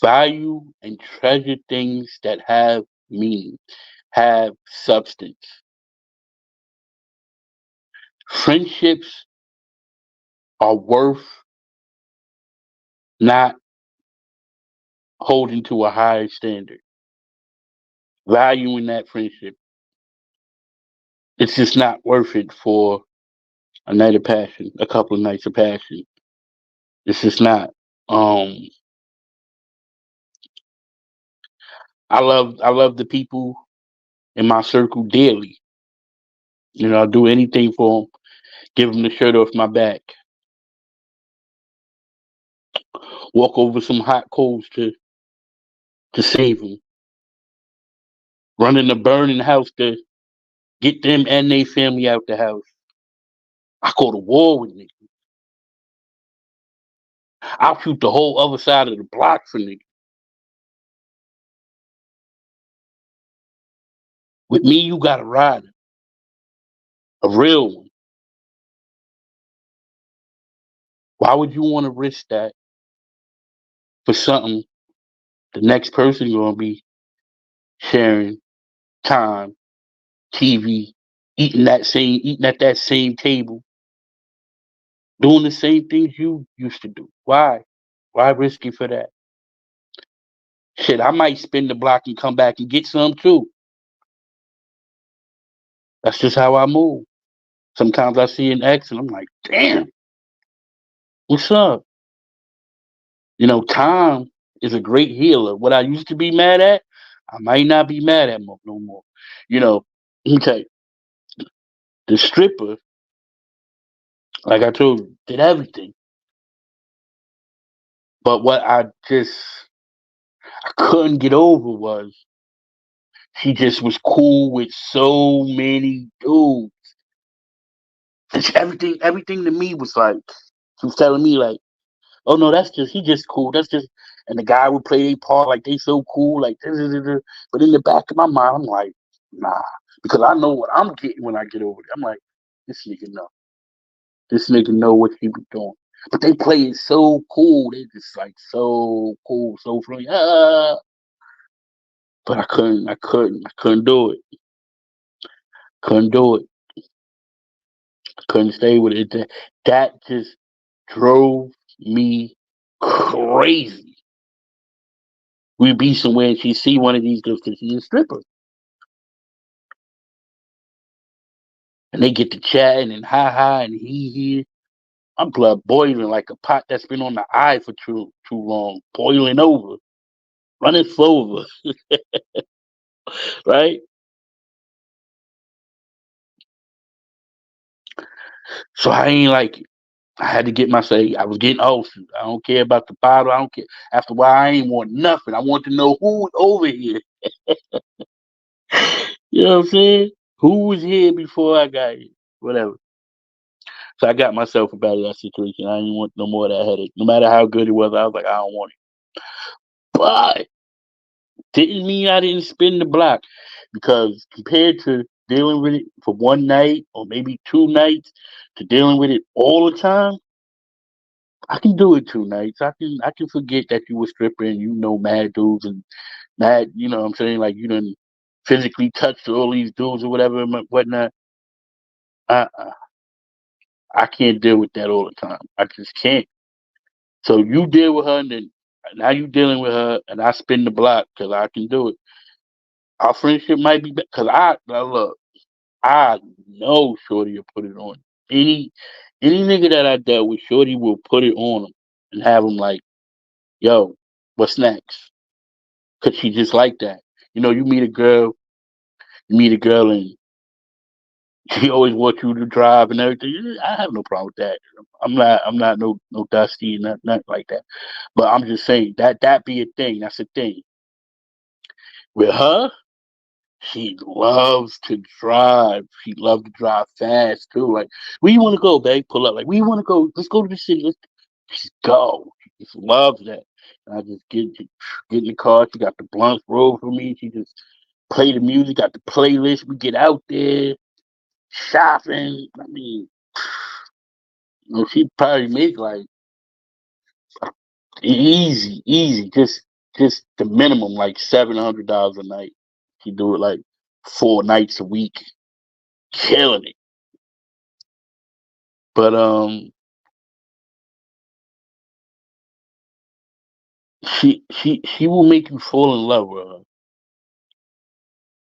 value and treasure things that have meaning, have substance. Friendships are worth not holding to a higher standard, valuing that friendship. It's just not worth it for a night of passion, a couple of nights of passion. It's just not. Um, I love the people in my circle dearly. I'll do anything for them. Give them the shirt off my back. Walk over some hot coals to save them. Run in a burning house to get them and their family out the house. I go to war with niggas. I'll shoot the whole other side of the block for niggas. With me, you got a rider, a real one. Why would you want to risk that for something the next person gonna be sharing time, TV, eating at that same table, doing the same things you used to do. Why? Why risk it for that? Shit, I might spin the block and come back and get some too. That's just how I move. Sometimes I see an ex and I'm like, damn, what's up? Time is a great healer. What I used to be mad at, I might not be mad at no more. You know, okay, the stripper, like I told you, did everything. But what I couldn't get over was she just was cool with so many dudes. Everything to me was like, she was telling me like, oh no, he just cool. That's just, and the guy would play their part like they so cool, like, duh, duh, duh, duh. But in the back of my mind, I'm like, nah, because I know what I'm getting when I get over it. I'm like, this nigga know. This nigga know what he be doing. But they play it so cool. They just like so cool, so friendly. But I couldn't do it. Couldn't do it. Couldn't stay with it. That just drove me crazy. We'd be somewhere and she'd see one of these girls because she's a stripper. And they get to chatting and ha ha and he. I'm blood boiling like a pot that's been on the eye for too long, boiling over, running slow over, right? So I ain't like it. I had to get myself. I was getting old. I don't care about the bottle. I don't care. After a while, I ain't want nothing. I want to know who was over here. You know what I'm saying? Who was here before I got here? Whatever. So I got myself up out of that situation. I didn't want no more of that headache. No matter how good it was, I was like, I don't want it. But didn't mean I didn't spin the block because compared to dealing with it for one night or maybe 2 nights to dealing with it all the time, I can do it 2 nights. I can forget that you were stripping and mad dudes and mad, what I'm saying, like you done physically touched all these dudes or whatever and whatnot. Uh-uh. I can't deal with that all the time. I just can't. So you deal with her and then now you dealing with her and I spin the block because I can do it. Our friendship might be because now look, I know Shorty will put it on. Any any nigga that I dealt with, Shorty will put it on him and have him like, yo, what's next? Cause she just like that. You meet a girl and she always wants you to drive and everything. I have no problem with that. I'm not no dusty, nothing like that. But I'm just saying that be a thing. That's a thing. With her, she loves to drive. She loves to drive fast too. Like, where you want to go, babe? Pull up. Like, where you want to go? Let's go to the city. Let's just go. She just loves that. And I just get in the car. She got the blunts rolled for me. She just play the music. Got the playlist. We get out there shopping. I mean, she probably make like easy, just the minimum, like $700 a night. She do it like 4 nights a week, killing it. But she will make you fall in love with her.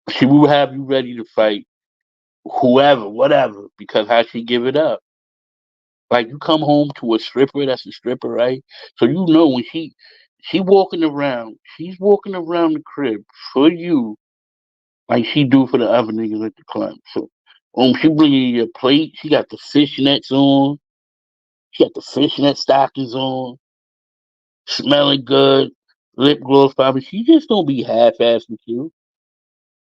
She will have you ready to fight whoever, whatever, because how she give it up. Like you come home to a stripper that's a stripper, right? So when she's walking around the crib for you like she do for the other niggas at the club. So she bringing you your plate, she got the fishnets on, she got the fishnet stockings on, smelling good, lip gloss probably. She just don't be half-assed with you.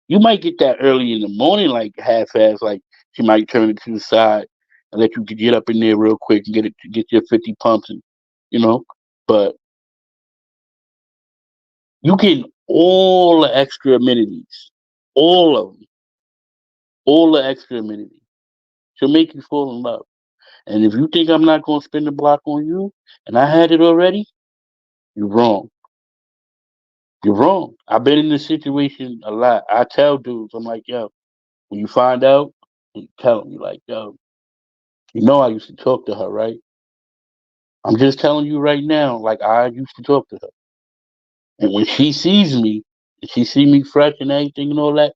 You might get that early in the morning, like half-assed, like she might turn it to the side and let you get up in there real quick and get your 50 pumps and you know. But you get all the extra amenities, all of them, all the extra amenities. She'll make you fall in love. And if you think I'm not gonna spin the block on you, and I had it already, you're wrong. You're wrong. I've been in this situation a lot. I tell dudes, I'm like, yo, when you find out, you tell them, you like, yo, You know I used to talk to her, right? I'm just telling you right now, like I used to talk to her. And when she sees me, and she see me fresh and everything and all that,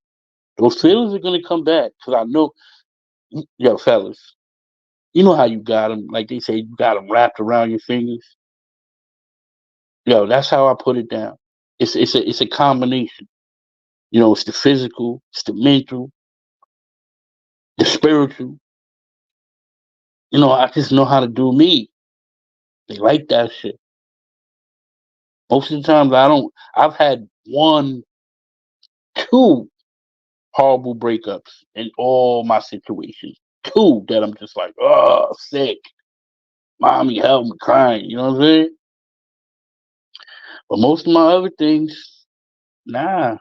those feelings are gonna come back. Cause I know, yo, fellas, you know how you got them. Like they say, you got them wrapped around your fingers. Yo, that's how I put it down. It's a combination. You know, it's the physical, it's the mental, the spiritual. You know, I just know how to do me. They like that shit. Most of the times I don't. I've had one, two horrible breakups in all my situations. Two that I'm just like, oh, sick. Mommy, help me, crying. You know what I'm saying? But most of my other things, nah,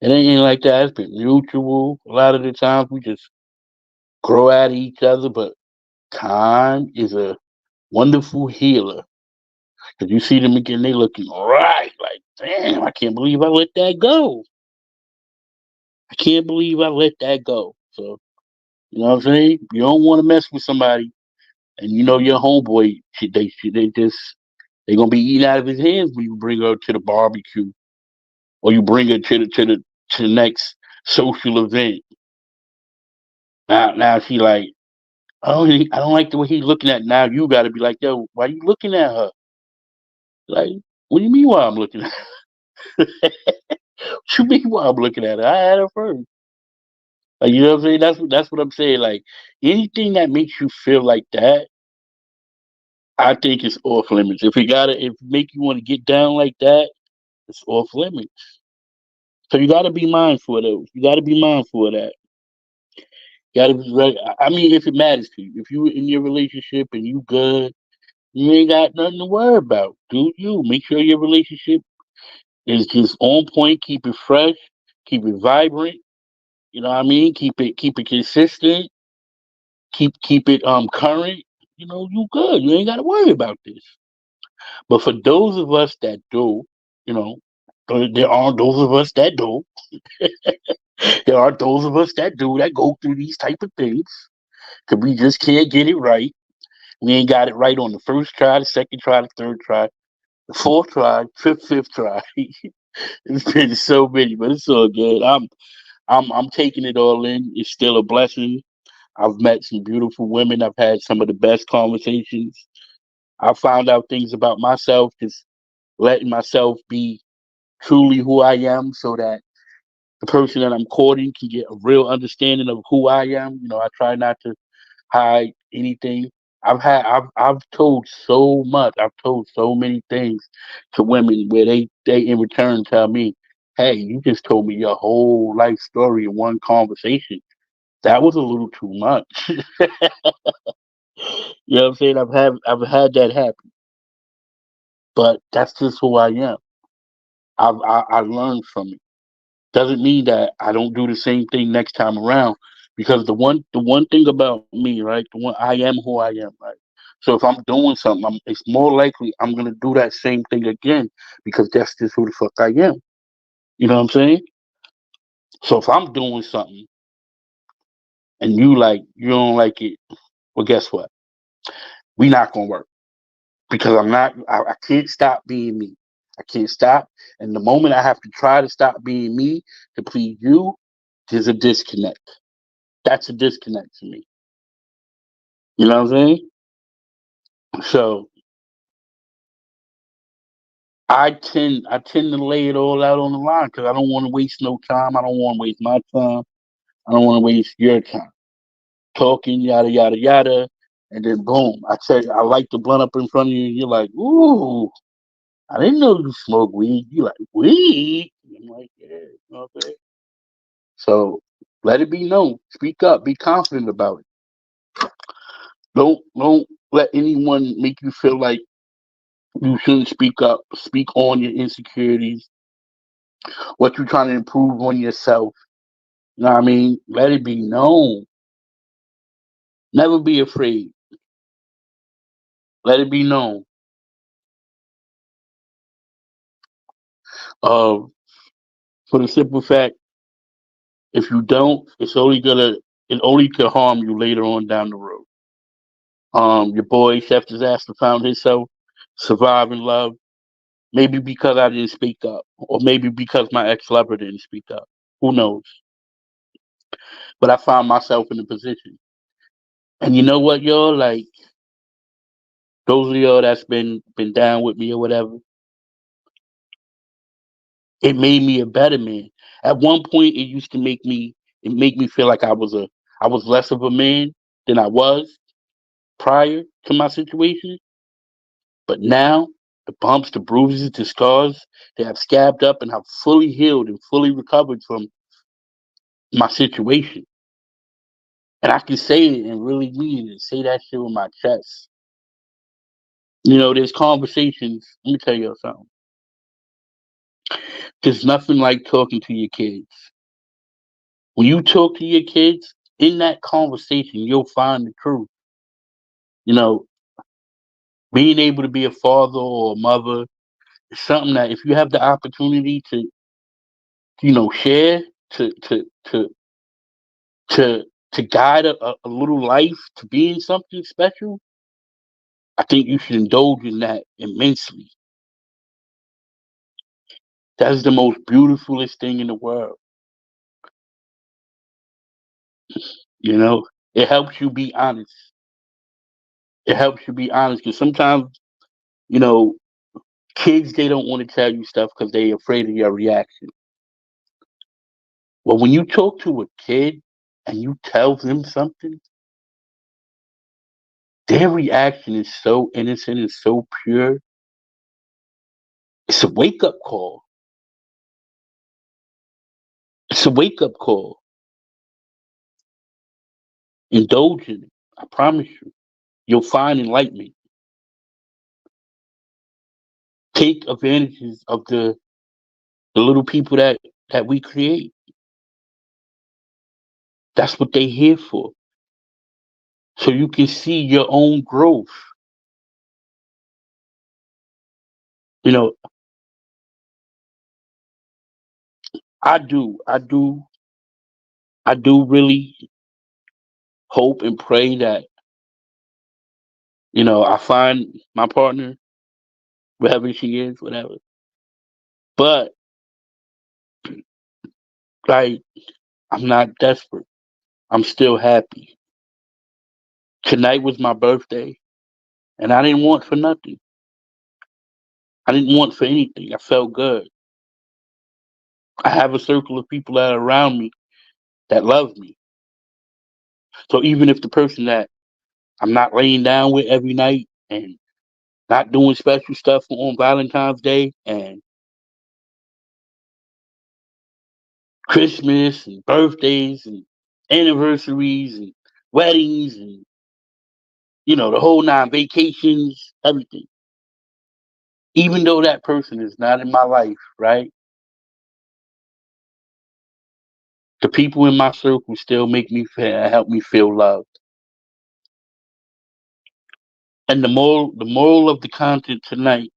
it ain't like that. It's been mutual. A lot of the times we just grow at each other, but time is a wonderful healer. Cause you see them again, they looking right. Like, damn, I can't believe I let that go. I can't believe I let that go. So, you know what I'm saying? You don't want to mess with somebody, and you know your homeboy, they gonna be eating out of his hands when you bring her to the barbecue or you bring her to the next social event. Now she like, oh, I don't like the way he's looking at. Now you got to be like, yo, why you looking at her? Like, what do you mean? Why I'm looking at? What you mean? Why I'm looking at her? I had her first. Like, you know what I'm saying? That's what I'm saying. Like anything that makes you feel like that, I think it's off limits. If it make you want to get down like that, it's off limits. So you got to be mindful of those. You got to be mindful of that. You got to be right. I mean, if it matters to you, if you in your relationship and you good, you ain't got nothing to worry about. Do you make sure your relationship is just on point? Keep it fresh. Keep it vibrant. You know what I mean? Keep it consistent. Keep it current. You know, you good. You ain't got to worry about this. But for those of us that do, you know, there are those of us that do. There are those of us that do that go through these type of things because we just can't get it right. We ain't got it right on the first try, the second try, the third try, the fourth try, fifth try. It's been so many, but it's all good. I'm taking it all in. It's still a blessing. I've met some beautiful women. I've had some of the best conversations. I found out things about myself, just letting myself be truly who I am so that the person that I'm courting can get a real understanding of who I am. You know, I try not to hide anything. I've told so much. I've told so many things to women where they in return tell me, "Hey, you just told me your whole life story in one conversation. That was a little too much." You know what I'm saying? I've had that happen, but that's just who I am. I learned from it. Doesn't mean that I don't do the same thing next time around. Because the one thing about me, right? The one I am who I am, right? So if I'm doing something, it's more likely I'm gonna do that same thing again because that's just who the fuck I am. You know what I'm saying? So if I'm doing something and you don't like it, well, guess what? We not gonna work because I can't stop being me. I can't stop. And the moment I have to try to stop being me to please you, there's a disconnect. That's a disconnect to me. You know what I'm saying? So I tend to lay it all out on the line because I don't want to waste no time. I don't want to waste my time. I don't want to waste your time talking yada yada yada, and then boom, I tell you, I light the blunt up in front of you, and you're like, ooh, I didn't know you smoke weed. You like weed? I'm like, yeah, you know what I'm saying? So let it be known. Speak up. Be confident about it. Don't let anyone make you feel like you shouldn't speak up. Speak on your insecurities, what you're trying to improve on yourself. You know what I mean? Let it be known. Never be afraid. Let it be known. Uh, for the simple fact, if you don't, it only could harm you later on down the road. Your boy Chef Disaster found himself surviving love. Maybe because I didn't speak up, or maybe because my ex lover didn't speak up. Who knows? But I found myself in a position. And you know what, y'all? Like those of y'all that's been down with me or whatever, it made me a better man. At one point, it used to make me feel like I was less of a man than I was prior to my situation. But now, the bumps, the bruises, the scars, they have scabbed up and have fully healed and fully recovered from my situation. And I can say it and really mean it, say that shit with my chest. You know, there's conversations. Let me tell you something. There's nothing like talking to your kids. When you talk to your kids, in that conversation, you'll find the truth. You know, being able to be a father or a mother is something that if you have the opportunity to, share, to to to to guide a little life to being something special, I think you should indulge in that immensely. That's the most beautifulest thing in the world. You know, it helps you be honest. It helps you be honest because sometimes, you know, kids they don't want to tell you stuff because they're afraid of your reaction. Well, when you talk to a kid and you tell them something, their reaction is so innocent and so pure. It's a wake up call. It's a wake up call. Indulge in it. I promise you. You'll find enlightenment. Take advantages of the little people that we create. That's what they're here for. So you can see your own growth. You know, I do really hope and pray that, I find my partner, wherever she is, whatever. But like I'm not desperate. I'm still happy. Tonight was my birthday and I didn't want for nothing. I didn't want for anything. I felt good. I have a circle of people that are around me that love me. So even if the person that I'm not laying down with every night and not doing special stuff on Valentine's Day and Christmas and birthdays and anniversaries and weddings and the whole nine vacations, everything. Even though that person is not in my life, right? The people in my circle still make me feel, help me feel loved. And the moral of the content tonight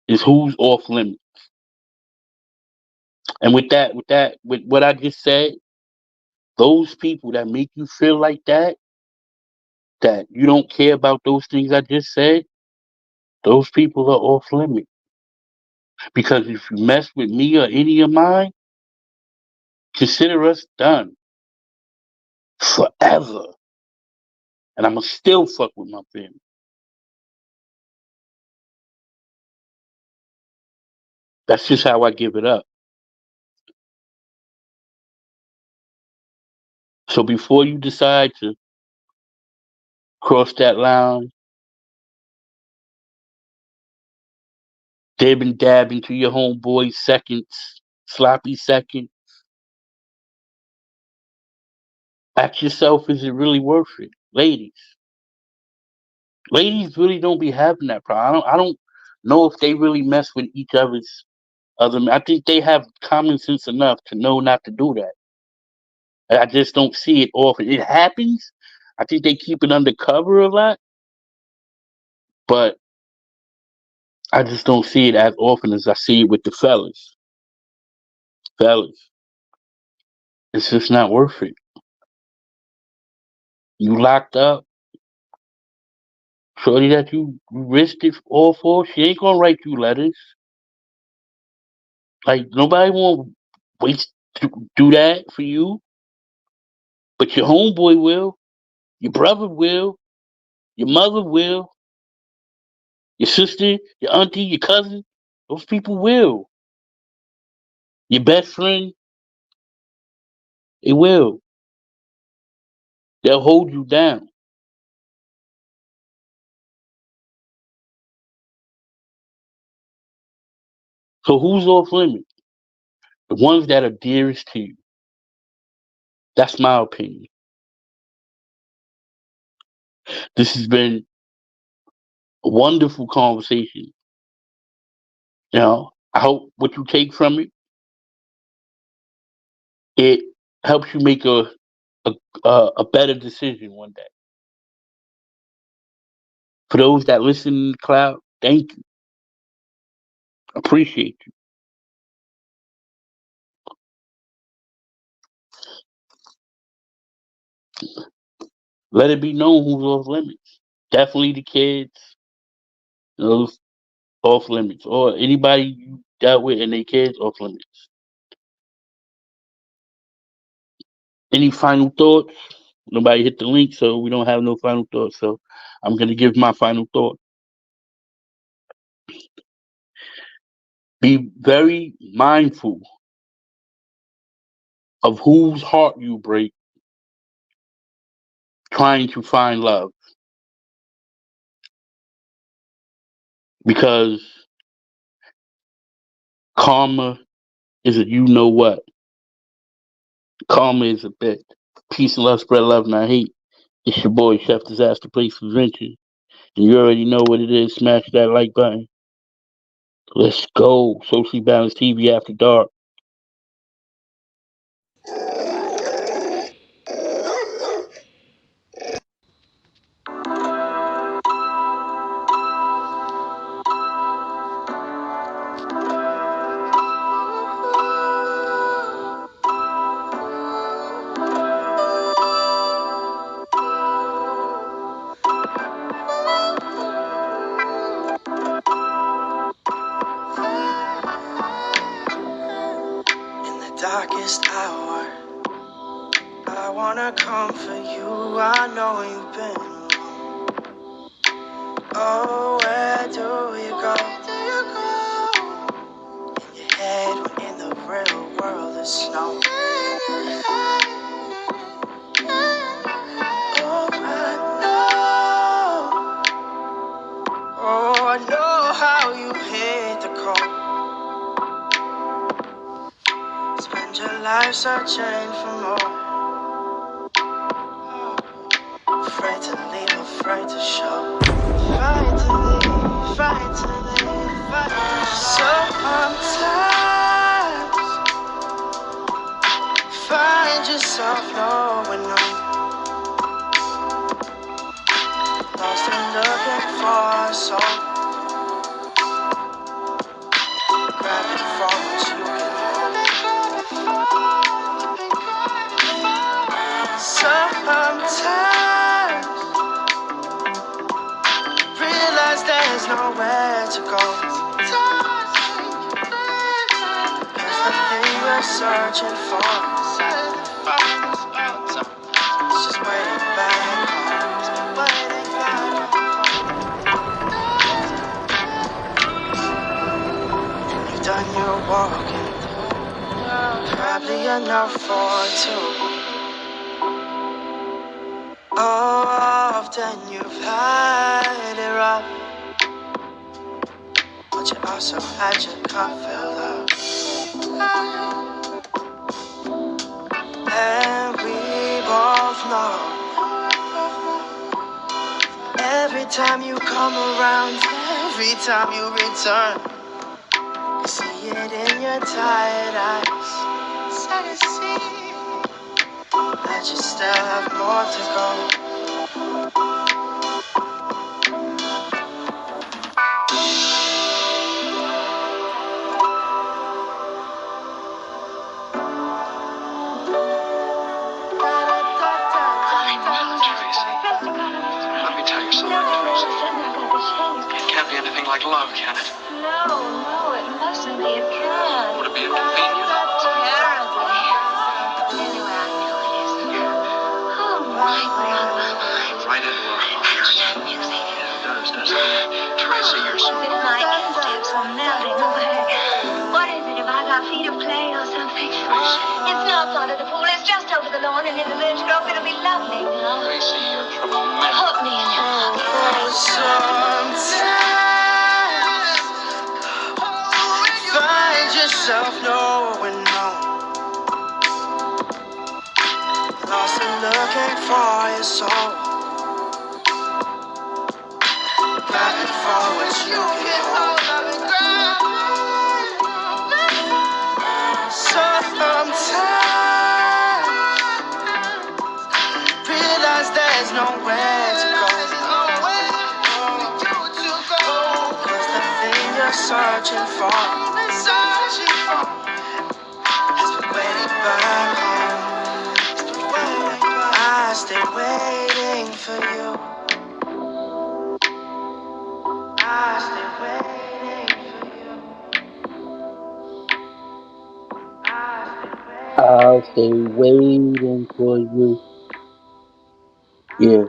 is who's off limits. And with what I just said, those people that make you feel like that you don't care about those things I just said, those people are off limit. Because if you mess with me or any of mine, consider us done forever. And I'ma still fuck with my family. That's just how I give it up. So before you decide to cross that line, dib and dab into your homeboy's seconds, sloppy second, ask yourself, is it really worth it? Ladies really don't be having that problem. I don't know if they really mess with each other's other men. I think they have common sense enough to know not to do that. I just don't see it often. It happens. I think they keep it undercover a lot, but I just don't see it as often as I see it with the fellas. Fellas, it's just not worth it. You locked up. Shorty that you risked it all for, she ain't gonna write you letters. Like nobody won't waste to do that for you, but your homeboy will, your brother will, your mother will, your sister, your auntie, your cousin. Those people will. Your best friend, it will. They'll hold you down. So who's off limits? The ones that are dearest to you. That's my opinion. This has been a wonderful conversation. I hope what you take from it, it helps you make a, a better decision one day. For those that listen in the cloud, thank you. Appreciate you. Let it be known who's off limits. Definitely the kids, those off limits, or anybody you dealt with and their kids off limits. Any final thoughts? Nobody hit the link, so we don't have no final thoughts. So I'm gonna give my final thought. Be very mindful of whose heart you break trying to find love, because karma is a you know what. Karma is a bit. Peace and love, spread love, not hate. It's your boy, Chef Disaster Place Adventure. And you already know what it is. Smash that like button. Let's go. Socially Balanced TV After Dark. In the darkest hour, I wanna comfort you. I know you've been alone. Oh, where do you go? In your head, when in the real world there's snow. Oh, I know. Oh, I know how you hate the cold. Spend your life searching for more. Afraid to leave, afraid to show. Fight to leave, fight to leave, fight to show. Sometimes find yourself knowing no. Lost and looking for a soul. Grabbing for what you can hold. Sometimes realize there's nowhere to go. Cause the thing we're searching for it's just waiting back home. Waiting back home. And you've done your walking, probably enough for two. Oh, often you've had it rough, but you also had your cup filled up. And we both know every time you come around, every time you return, I see it in your tired eyes. Sad to see that you still have more to go. Let me tell you something, Tracy. like love, can it? No, it mustn't be. It can't. Would it be inconvenient? Terribly. Anyway, I know it isn't. Oh, my, we're out of our minds. Right into our hearts. Music. Yeah, it does it? Tracy, you're so... But my instincts are melting away. What is it? Have I got feet of clay or something? It's not under the pool. It's just over the lawn and in the village grove. It'll be lovely now. Tracy, you're tremendous. Put me in your pocket. Sometimes find yourself knowing no, lost and looking for your soul, grabbing for what you can hold. Sometimes realize there's nowhere to go, 'cause the thing you're searching for has been waiting back home. I stay waiting for you. I stay waiting for you. I'll stay waiting for you. Yeah.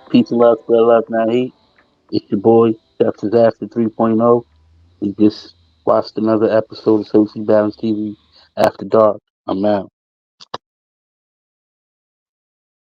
Peace and love, spread love, not hate. It's your boy, Chef Disaster 3.0. We just watched another episode of Social Balance TV After Dark. I'm out.